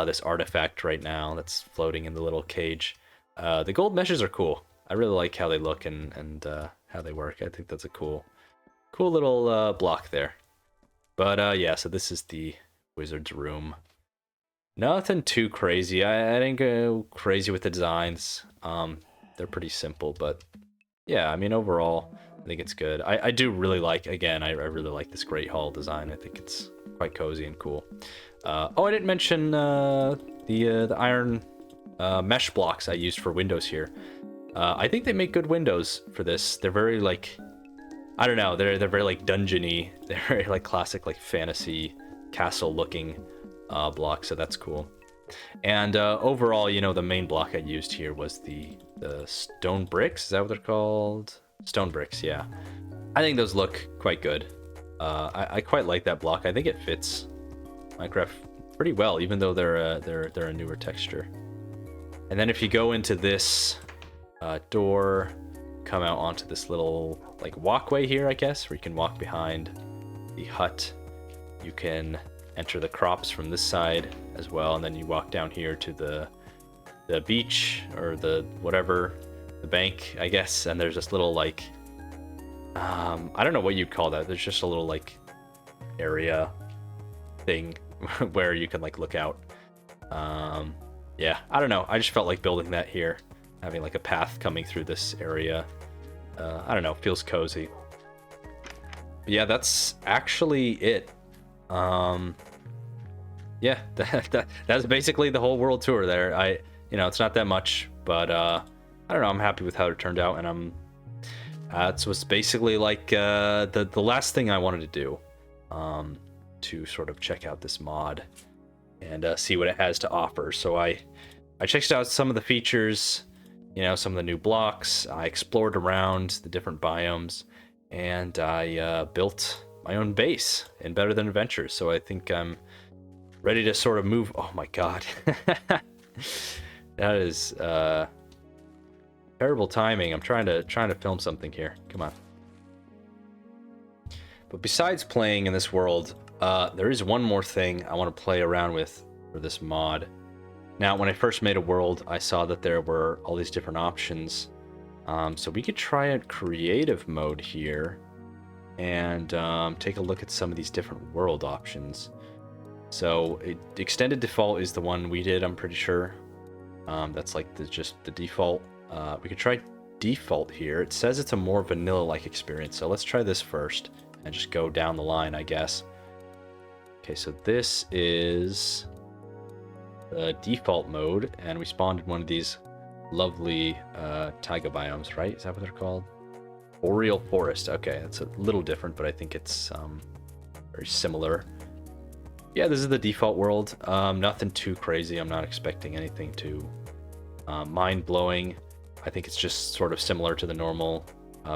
this artifact right now that's floating in the little cage. The gold meshes are cool. I really like how they look and how they work. I think that's a cool little block there. But yeah, so this is the wizard's room. Nothing too crazy. I didn't go crazy with the designs. They're pretty simple, but yeah, I mean, overall, I think it's good. I do really like, again, I really like this Great Hall design. I think it's quite cozy and cool. Oh, I didn't mention the iron mesh blocks I used for windows here. I think they make good windows for this. They're very like, I don't know, they're very like dungeony. They're very like classic like fantasy castle looking blocks, so that's cool. And overall, you know, the main block I used here was the stone bricks. Is that what they're called? Stone bricks, yeah. I think those look quite good. I quite like that block. I think it fits Minecraft pretty well, even though they're a newer texture. And then if you go into this door, come out onto this little like walkway here, I guess, where you can walk behind the hut. You can enter the crops from this side as well, and then you walk down here to the beach, or the whatever, the bank, I guess, and there's this little like I don't know what you'd call that. There's just a little like area thing where you can like look out. Yeah, I don't know. I just felt like building that here, having like a path coming through this area. I don't know, feels cozy. But yeah, that's actually it. Yeah, that's basically the whole world tour there. It's not that much, but I don't know, I'm happy with how it turned out, and it was basically like the last thing I wanted to do, to sort of check out this mod and see what it has to offer. So I checked out some of the features, some of the new blocks. I explored around the different biomes, and I built my own base in Better Than Adventures. So I think I'm ready to sort of move. Oh my god. That is terrible timing. I'm trying to film something here. Come on. But besides playing in this world, there is one more thing I want to play around with for this mod. Now, when I first made a world, I saw that there were all these different options. So we could try a creative mode here and take a look at some of these different world options. So extended default is the one we did, I'm pretty sure. That's like just the default. We could try default here. It says it's a more vanilla-like experience, so let's try this first and just go down the line, I guess. Okay, so this is the default mode, and we spawned in one of these lovely taiga biomes, right? Is that what they're called? Boreal Forest. Okay, that's a little different, but I think it's very similar. Yeah, this is the default world. Nothing too crazy. I'm not expecting anything too mind-blowing. I think it's just sort of similar to the normal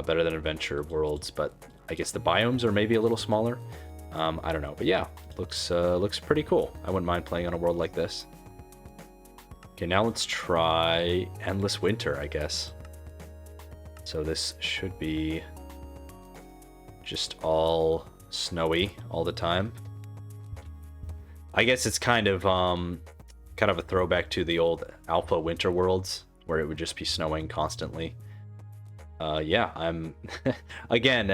Better Than Adventure worlds, but I guess the biomes are maybe a little smaller. I don't know, but yeah, looks pretty cool. I wouldn't mind playing on a world like this. Okay, now let's try Endless Winter, I guess. So this should be just all snowy all the time. I guess it's kind of a throwback to the old Alpha Winter worlds, where it would just be snowing constantly. Yeah, I'm again.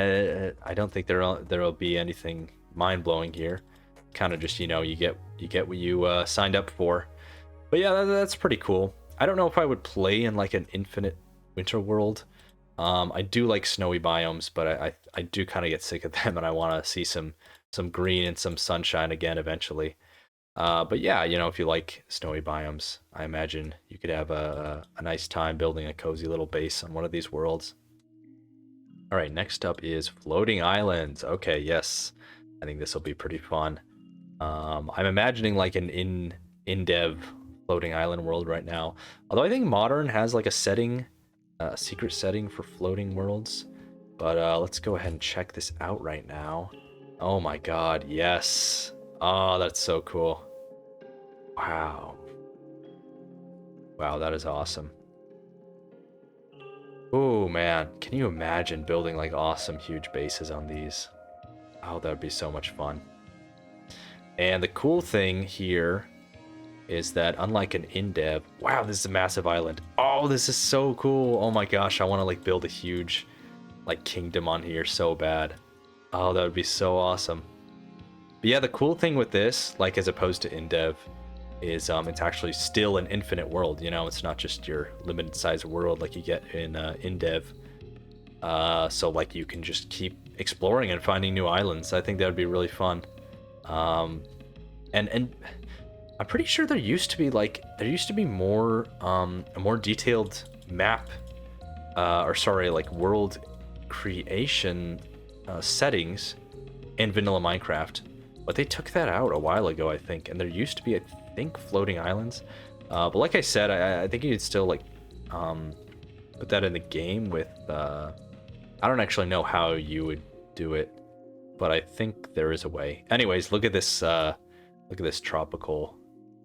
I don't think there'll be anything mind-blowing here. Kind of just, you get what you signed up for. But yeah, that's pretty cool. I don't know if I would play in like an infinite winter world. I do like snowy biomes, but I do kind of get sick of them, and I want to see some green and some sunshine again eventually. But yeah, if you like snowy biomes, I imagine you could have a nice time building a cozy little base on one of these worlds. All right, next up is floating islands. Okay, yes, I think this will be pretty fun. I'm imagining like an in-dev floating island world right now. Although I think Modern has like a setting, a secret setting for floating worlds. But let's go ahead and check this out right now. Oh my god, yes. Oh, that's so cool. Wow. Wow, that is awesome. Oh man, can you imagine building like awesome huge bases on these? Oh, that would be so much fun. And the cool thing here is that unlike an in-dev, wow, this is a massive island. Oh, this is so cool. Oh my gosh, I want to like build a huge like kingdom on here so bad. Oh, that would be so awesome. But yeah, the cool thing with this, like as opposed to in-dev, is it's actually still an infinite world. It's not just your limited size world like you get in dev. So like you can just keep exploring and finding new islands. I think that would be really fun. And I'm pretty sure there used to be more a more detailed map, like world creation settings in vanilla Minecraft, but they took that out a while ago, I think. And there used to be, I think, floating islands. But like I said, I think you could still like put that in the game with. I don't actually know how you would do it, but I think there is a way. Anyways, look at this tropical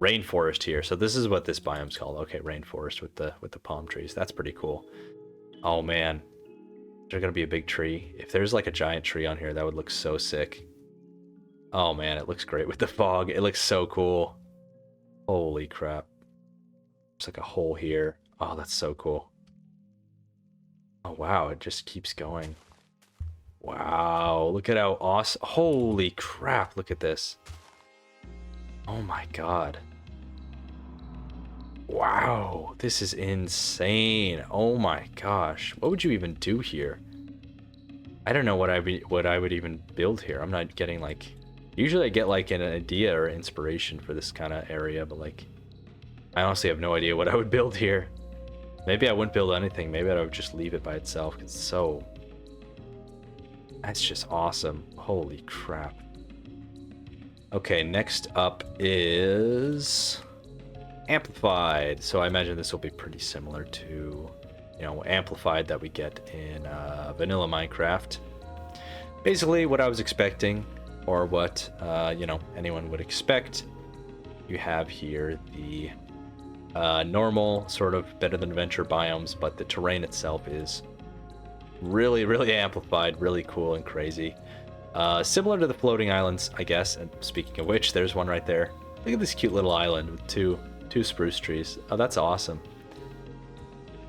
rainforest here. So this is what this biome's called. Okay, rainforest with the palm trees. That's pretty cool. Oh man, There's gonna be a big tree. If there's like a giant tree on here, that would look so sick. Oh man, it looks great with the fog. It looks so cool. Holy crap. There's like a hole here. Oh, that's so cool. Oh wow, it just keeps going. Wow, look at how awesome. Holy crap, look at this. Oh my god. Wow, this is insane. Oh my gosh. What would you even do here? I don't know what I would even build here. I'm not getting like... Usually I get like an idea or inspiration for this kind of area, but like... I honestly have no idea what I would build here. Maybe I wouldn't build anything. Maybe I would just leave it by itself. It's so... That's just awesome. Holy crap. Okay, next up is... Amplified. So I imagine this will be pretty similar to, you know, Amplified that we get in vanilla Minecraft. Basically what I was expecting, or what, you know, anyone would expect. You have here the normal sort of better than adventure biomes, but the terrain itself is really, really amplified, really cool and crazy. Similar to the floating islands, I guess. And speaking of which, there's one right there. Look at this cute little island with two spruce trees. Oh, that's awesome.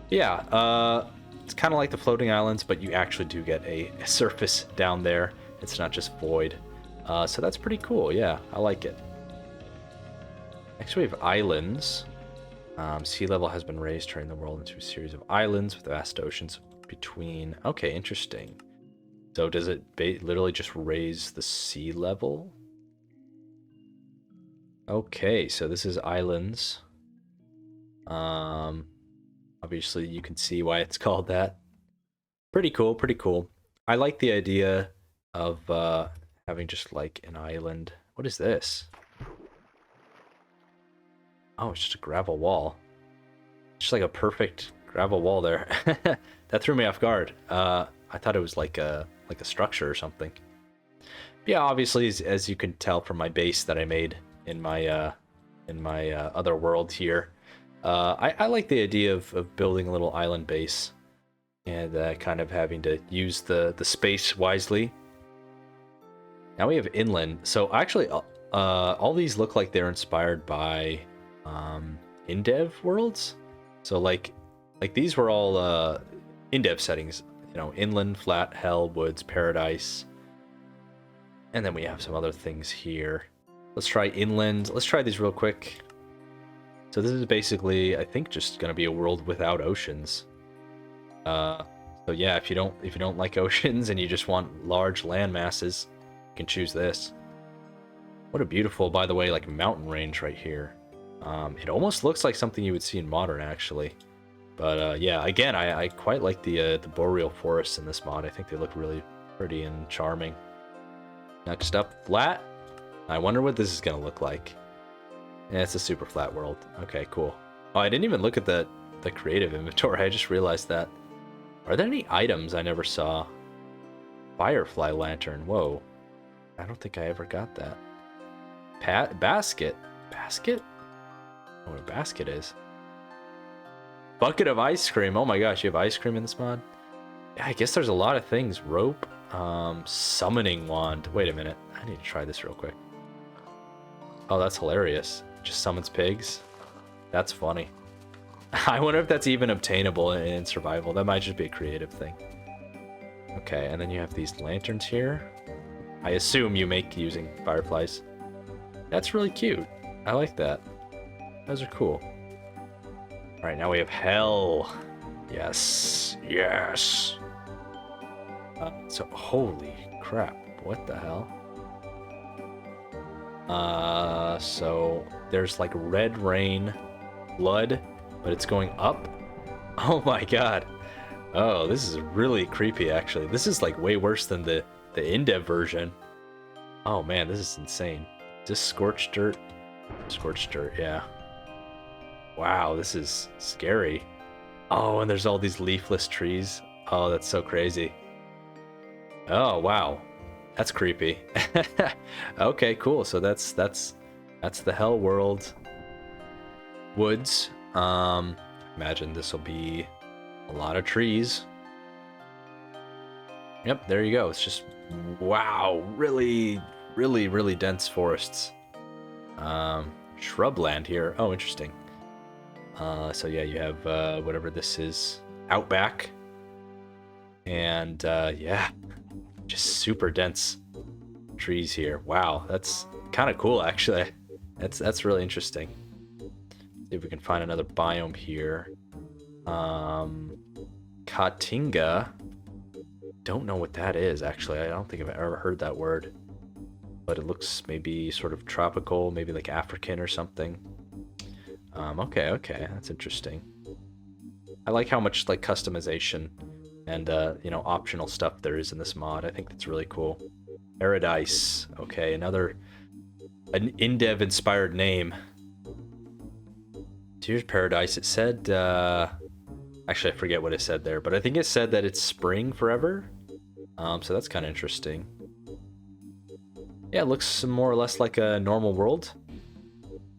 Yeah, it's kind of like the floating islands, but you actually do get a surface down there. It's not just void. So that's pretty cool. Yeah, I like it. Next we have islands. Sea level has been raised, turning the world into a series of islands with vast oceans between. Okay, interesting. So does it literally just raise the sea level? Okay, so this is islands. Obviously you can see why it's called that. Pretty cool, pretty cool. I like the idea of having just like an island. What is this? Oh, it's just a gravel wall. Just like a perfect gravel wall there. That threw me off guard. I thought it was like a structure or something. But yeah, obviously, as you can tell from my base that I made in my other world here, I like the idea of building a little island base and kind of having to use the space wisely. Now we have inland. So actually, all these look like they're inspired by in-dev worlds. So like these were all in-dev settings. You know, inland, flat, hell, woods, paradise. And then we have some other things here. Let's try inland. Let's try these real quick. So this is basically, I think, just gonna be a world without oceans. So yeah, if you don't like oceans and you just want large land masses, you can choose this. What a beautiful, by the way, like mountain range right here. It almost looks like something you would see in modern, actually. But yeah, again, I quite like the boreal forests in this mod. I think they look really pretty and charming. Next up, flat. I wonder what this is gonna look like. Yeah, it's a super flat world. Okay, cool. Oh, I didn't even look at the creative inventory. I just realized that. Are there any items I never saw? Firefly lantern. Whoa. I don't think I ever got that. Basket. Basket? I don't know what a basket is. Bucket of ice cream. Oh my gosh, you have ice cream in this mod? Yeah, I guess there's a lot of things. Rope. Summoning wand. Wait a minute. I need to try this real quick. Oh, that's hilarious. Just summons pigs. That's funny. I wonder if that's even obtainable in survival. That might just be a creative thing. Okay, and then you have these lanterns here. I assume you make using fireflies. That's really cute. I like that. Those are cool. Alright, now we have hell. Yes. Yes. So, holy crap. What the hell? So there's like red rain, blood, but it's going up. Oh my god. Oh, this is really creepy, actually. This is like way worse than the in-dev version. Oh man, this is insane. Is this scorched dirt? Scorched dirt, yeah. Wow, this is scary. Oh, and there's all these leafless trees. Oh, that's so crazy. Oh, wow. That's creepy. Okay, cool. So that's the hell world. Woods. Imagine this will be a lot of trees. Yep, there you go. It's just, wow, really, really, really dense forests. Shrubland here. Oh, interesting. So yeah, you have whatever this is, outback. And yeah, just super dense trees here. Wow, that's kind of cool, actually. That's really interesting. See if we can find another biome here. Caatinga. Don't know what that is, actually. I don't think I've ever heard that word. But it looks maybe sort of tropical, maybe like African or something. Okay, that's interesting. I like how much like customization and you know, optional stuff there is in this mod. I think that's really cool. Paradise. Okay, an in-dev inspired name. So here's Paradise. It said actually I forget what it said there, but I think it said that it's spring forever. So that's kind of interesting. Yeah, it looks more or less like a normal world,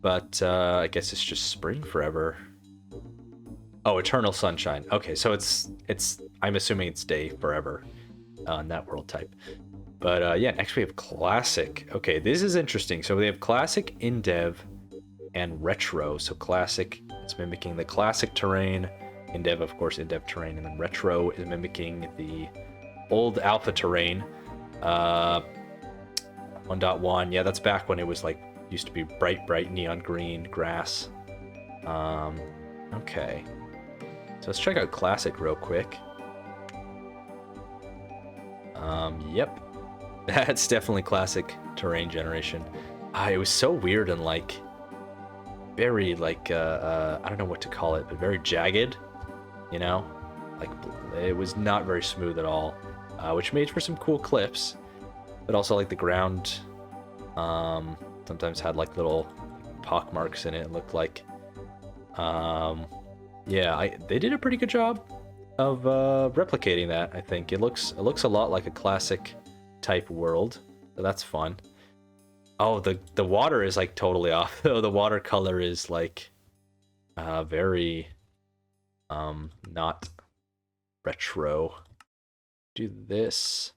but I guess it's just spring forever. Oh, eternal sunshine. Okay, so it's I'm assuming it's day forever on that world type. But yeah, next we have classic. Okay, this is interesting. So we have classic, in-dev, and retro. So classic is mimicking the classic terrain. In-dev, of course, in-dev terrain, and then retro is mimicking the old alpha terrain. 1.1, yeah, that's back when it was like used to be bright neon green grass. Okay, so let's check out classic real quick. Yep, that's definitely classic terrain generation. It was so weird and like very like I don't know what to call it, but very jagged, you know, like it was not very smooth at all, which made for some cool clips. But also like the ground sometimes had like little pock marks in it. It looked like yeah, they did a pretty good job of replicating that. I think it looks a lot like a classic type world, so that's fun. Oh, the water is like totally off though. The watercolor is like very not retro. Do this.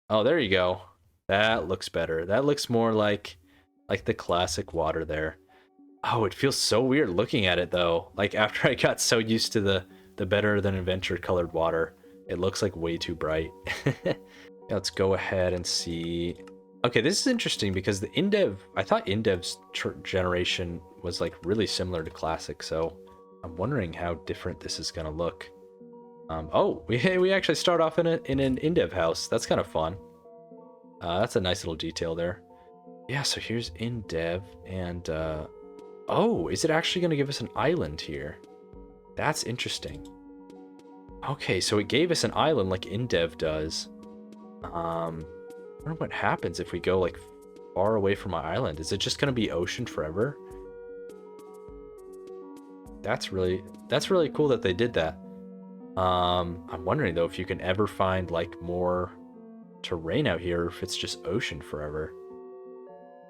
Oh, there you go. That looks better. That looks more like the classic water there. Oh, it feels so weird looking at it though. Like after I got so used to the better than adventure colored water, it looks like way too bright. Let's go ahead and see. Okay, this is interesting because the in-dev, I thought in-dev's generation was like really similar to classic, so I'm wondering how different this is gonna look. Oh, we actually start off in an in-dev house. That's kind of fun. That's a nice little detail there. Yeah, so here's in-dev, and oh, is it actually going to give us an island here? That's interesting. Okay, so it gave us an island like in-dev does. I wonder what happens if we go like far away from our island. Is it just going to be ocean forever? That's really cool that they did that. I'm wondering though if you can ever find like more terrain out here, or if it's just ocean forever.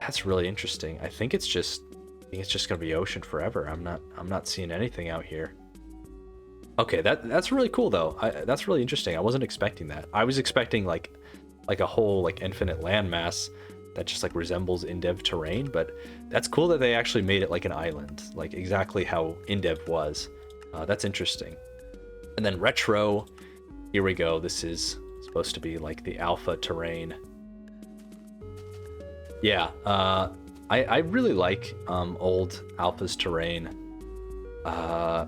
That's really interesting. I think it's just gonna be ocean forever. I'm not seeing anything out here. Okay, that's really cool though. That's really interesting. I wasn't expecting that. I was expecting like a whole like infinite landmass that just like resembles in-dev terrain, but that's cool that they actually made it like an island, like exactly how in-dev was. That's interesting. And then retro, here we go. This is supposed to be like the alpha terrain. Yeah, I really like old alpha's terrain. I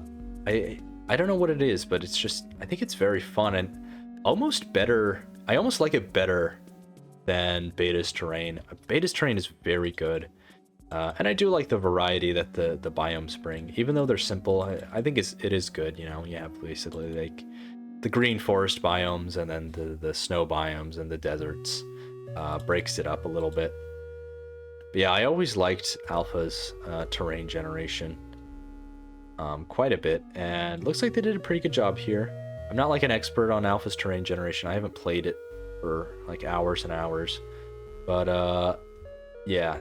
don't know what it is, but it's just, I think it's very fun and almost better. I almost like it better than beta's terrain. Beta's terrain is very good. And I do like the variety that the biomes bring, even though they're simple. I think it is good. You know, you have basically like the green forest biomes and then the snow biomes and the deserts. Breaks it up a little bit. But yeah, I always liked Alpha's terrain generation quite a bit, and looks like they did a pretty good job here. I'm not like an expert on Alpha's terrain generation. I haven't played it for like hours and hours, but yeah,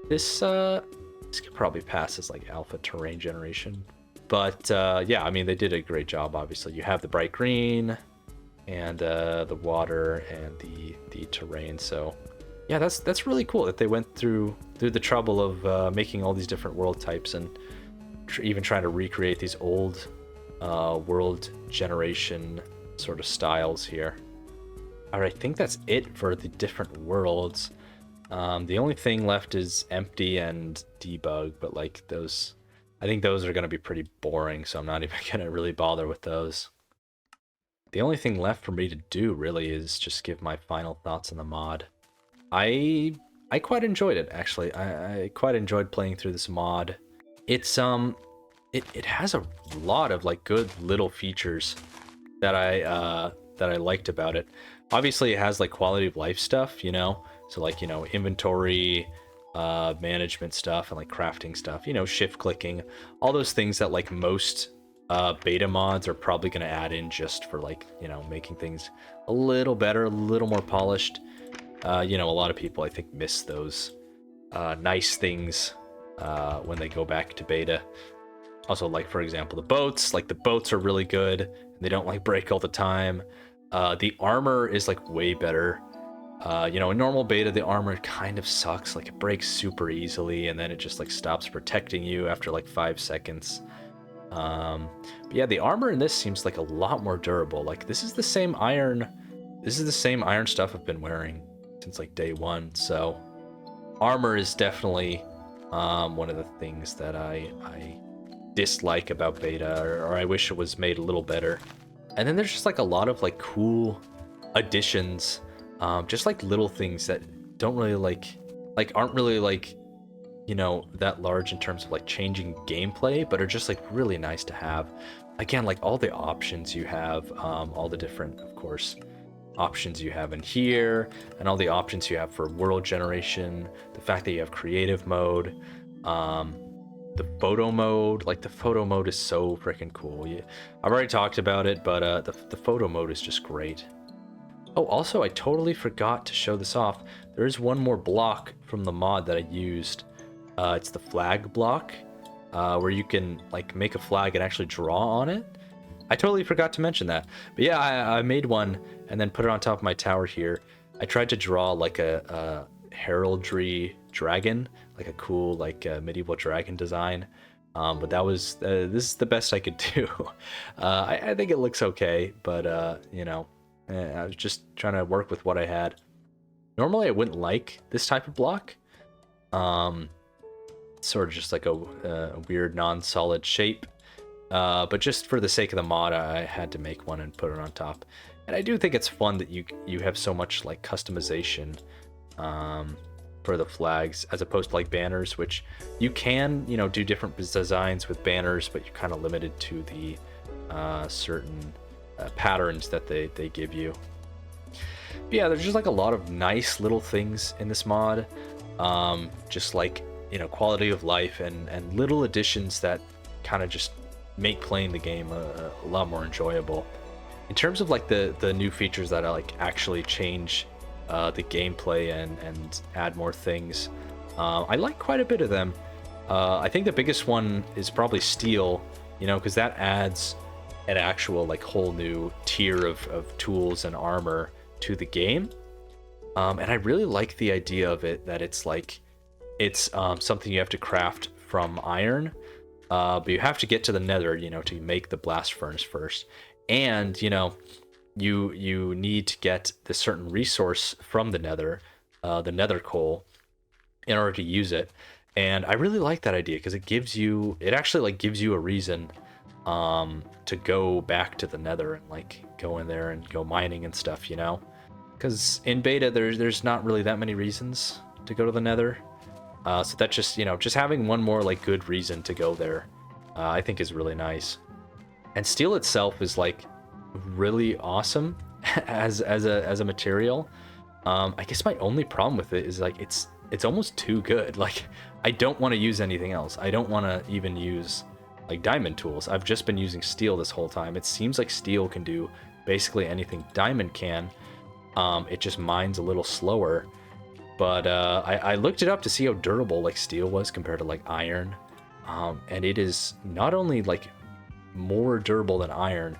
this could probably pass as like Alpha terrain generation. But yeah, I mean, they did a great job. Obviously, you have the bright green and the water and the terrain. So yeah, that's really cool that they went through the trouble of making all these different world types and even trying to recreate these old world generation sort of styles here. All right, I think that's it for the different worlds. The only thing left is empty and debug, but like those, I think those are going to be pretty boring, so I'm not even going to really bother with those. The only thing left for me to do really is just give my final thoughts on the mod. I quite enjoyed it, actually. I quite enjoyed playing through this mod. It's it has a lot of like good little features that I liked about it. Obviously, it has like quality of life stuff, you know. So like, you know, inventory management stuff and like crafting stuff, you know, shift clicking, all those things that like most beta mods are probably going to add in just for like, you know, making things a little better, a little more polished. You know, a lot of people I think miss those nice things when they go back to beta. Also, like for example, the boats are really good. They don't like break all the time. The armor is like way better. You know, in normal beta, the armor kind of sucks. Like it breaks super easily, and then it just like stops protecting you after like 5 seconds. But yeah, the armor in this seems like a lot more durable. Like this is the same iron stuff I've been wearing since like day one. So armor is definitely one of the things that I dislike about beta, or I wish it was made a little better. And then there's just like a lot of like cool additions, just like little things that don't really aren't really like, you know, that large in terms of like changing gameplay, but are just like really nice to have. Again, like all the options you have, all the different, of course, options you have in here, and all the options you have for world generation, the fact that you have creative mode, the photo mode. Like the photo mode is so freaking cool. Yeah, I've already talked about it, but the photo mode is just great. Oh, also, I totally forgot to show this off. There is one more block from the mod that I used. It's the flag block, where you can like make a flag and actually draw on it. I totally forgot to mention that. But yeah, I made one and then put it on top of my tower here. I tried to draw like a heraldry dragon, like a cool like medieval dragon design. But that was this is the best I could do. I think it looks okay, but you know, I was just trying to work with what I had. Normally I wouldn't like this type of block. Sort of just like a weird non-solid shape. But just for the sake of the mod, I had to make one and put it on top. And I do think it's fun that you have so much like customization for the flags, as opposed to like banners, which you can, you know, do different designs with banners, but you're kind of limited to the certain patterns that they give you. But yeah, there's just like a lot of nice little things in this mod, just like, you know, quality of life and little additions that kind of just make playing the game a lot more enjoyable. In terms of like the new features that I like actually change the gameplay and add more things, I like quite a bit of them. I think the biggest one is probably steel, you know, because that adds an actual like whole new tier of tools and armor to the game. And I really like the idea of it, that it's like it's something you have to craft from iron, but you have to get to the nether, you know, to make the blast furnace first. And, you know, you need to get this certain resource from the nether coal, in order to use it. And I really like that idea because it actually like gives you a reason to go back to the nether and like go in there and go mining and stuff, you know, because in beta there's not really that many reasons to go to the nether. So that just, you know, just having one more like good reason to go there, I think is really nice. And steel itself is like really awesome as a material. I guess my only problem with it is like it's almost too good. Like I don't want to use anything else. I don't want to even use like diamond tools. I've just been using steel this whole time. It seems like steel can do basically anything diamond can. It just mines a little slower. But I looked it up to see how durable like steel was compared to like iron, and it is not only like more durable than iron,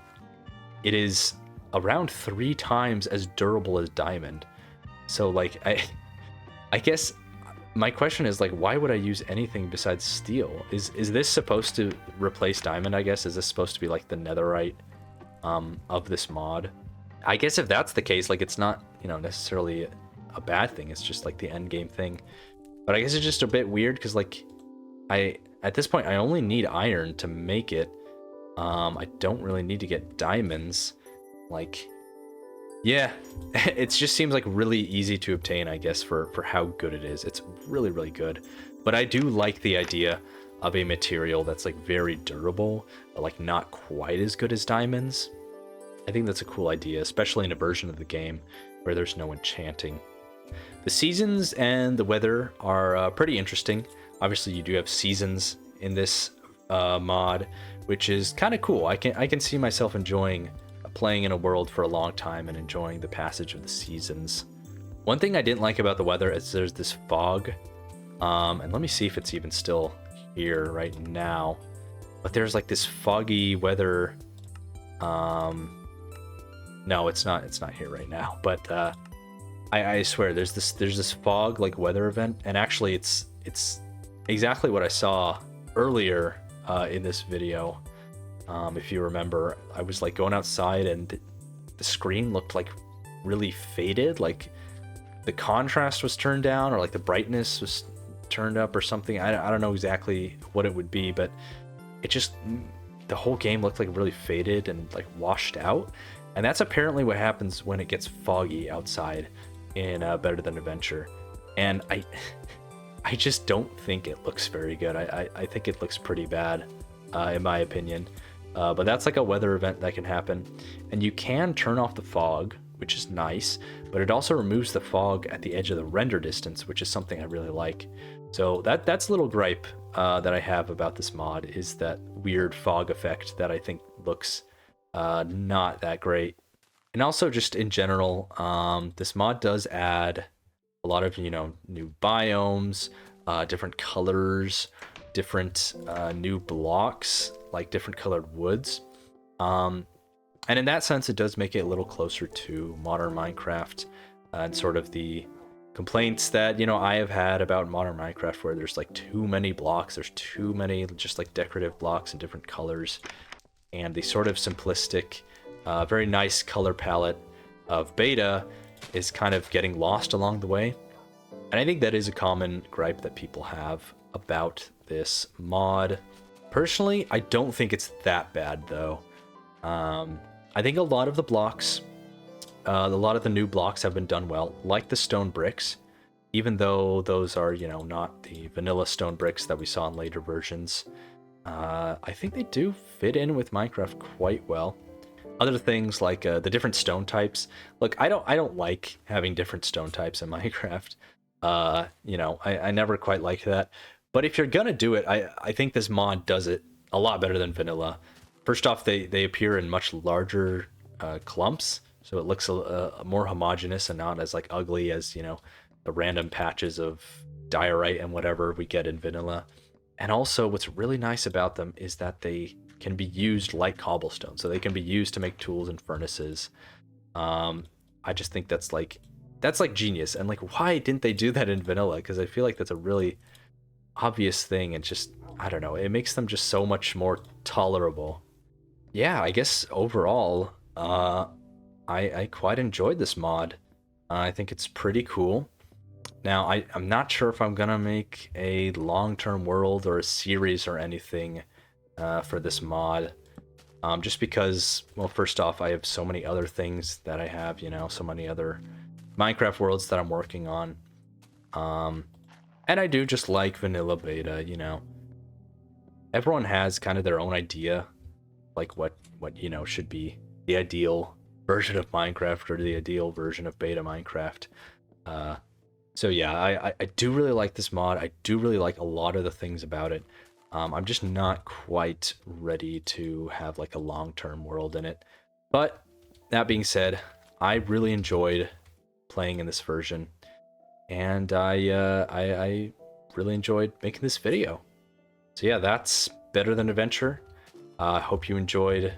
it is around 3 times as durable as diamond. So like I guess my question is like, why would I use anything besides steel? Is this supposed to replace diamond? I guess is this supposed to be like the netherite of this mod? I guess if that's the case, like it's not, you know, necessarily a bad thing. It's just like the end game thing. But I guess it's just a bit weird because like at this point I only need iron to make it. I don't really need to get diamonds. Like, yeah, it just seems like really easy to obtain, I guess, for how good it is. It's really, really good. But I do like the idea of a material that's like very durable, but like not quite as good as diamonds. I think that's a cool idea, especially in a version of the game where there's no enchanting. The seasons and the weather are pretty interesting. Obviously, you do have seasons in this mod, which is kind of cool. I can see myself enjoying playing in a world for a long time and enjoying the passage of the seasons. One thing I didn't like about the weather is there's this fog, and let me see if it's even still here right now. But there's like this foggy weather. No, it's not here right now. But I swear there's this fog like weather event, and actually it's exactly what I saw earlier in this video. If you remember, I was like going outside and the screen looked like really faded, like the contrast was turned down or like the brightness was turned up or something. I don't know exactly what it would be, but it just, the whole game looked like really faded and like washed out. And that's apparently what happens when it gets foggy outside in Better Than Adventure. And I just don't think it looks very good. I think it looks pretty bad, in my opinion. But that's like a weather event that can happen. And you can turn off the fog, which is nice, but it also removes the fog at the edge of the render distance, which is something I really like. So that's a little gripe that I have about this mod, is that weird fog effect that I think looks not that great. And also just in general, this mod does add a lot of, you know, new biomes, different colors, different new blocks, like different colored woods. And in that sense, it does make it a little closer to modern Minecraft and sort of the complaints that, you know, I have had about modern Minecraft, where there's like too many blocks, there's too many just like decorative blocks in different colors, and the sort of simplistic, very nice color palette of beta is kind of getting lost along the way. And I think that is a common gripe that people have about this mod. Personally, I don't think it's that bad though. I think a lot of the blocks, a lot of the new blocks have been done well, like the stone bricks, even though those are, you know, not the vanilla stone bricks that we saw in later versions. I think they do fit in with Minecraft quite well. Other things like the different stone types. Look, I don't like having different stone types in Minecraft. You know, I never quite liked that. But if you're gonna do it, I think this mod does it a lot better than vanilla. First off, they appear in much larger clumps, so it looks more homogeneous and not as like ugly as, you know, the random patches of diorite and whatever we get in vanilla. And also, what's really nice about them is that they can be used like cobblestone, so they can be used to make tools and furnaces. I just think that's like genius. And like, why didn't they do that in vanilla? Because I feel like that's a really obvious thing, and just, I don't know, it makes them just so much more tolerable. Yeah, I guess overall, I quite enjoyed this mod. I think it's pretty cool. Now, I'm not sure if I'm gonna make a long-term world or a series or anything for this mod. Just because, well, first off, I have so many other things that I have, you know, so many other Minecraft worlds that I'm working on. And I do just like vanilla beta, you know. Everyone has kind of their own idea, like what you know, should be the ideal version of Minecraft or the ideal version of beta Minecraft. So yeah, I do really like this mod. I do really like a lot of the things about it. I'm just not quite ready to have like a long-term world in it. But that being said, I really enjoyed playing in this version, and I really enjoyed making this video. So yeah, that's Better Than Adventure. I hope you enjoyed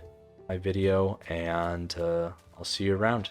my video, and I'll I'll see you around.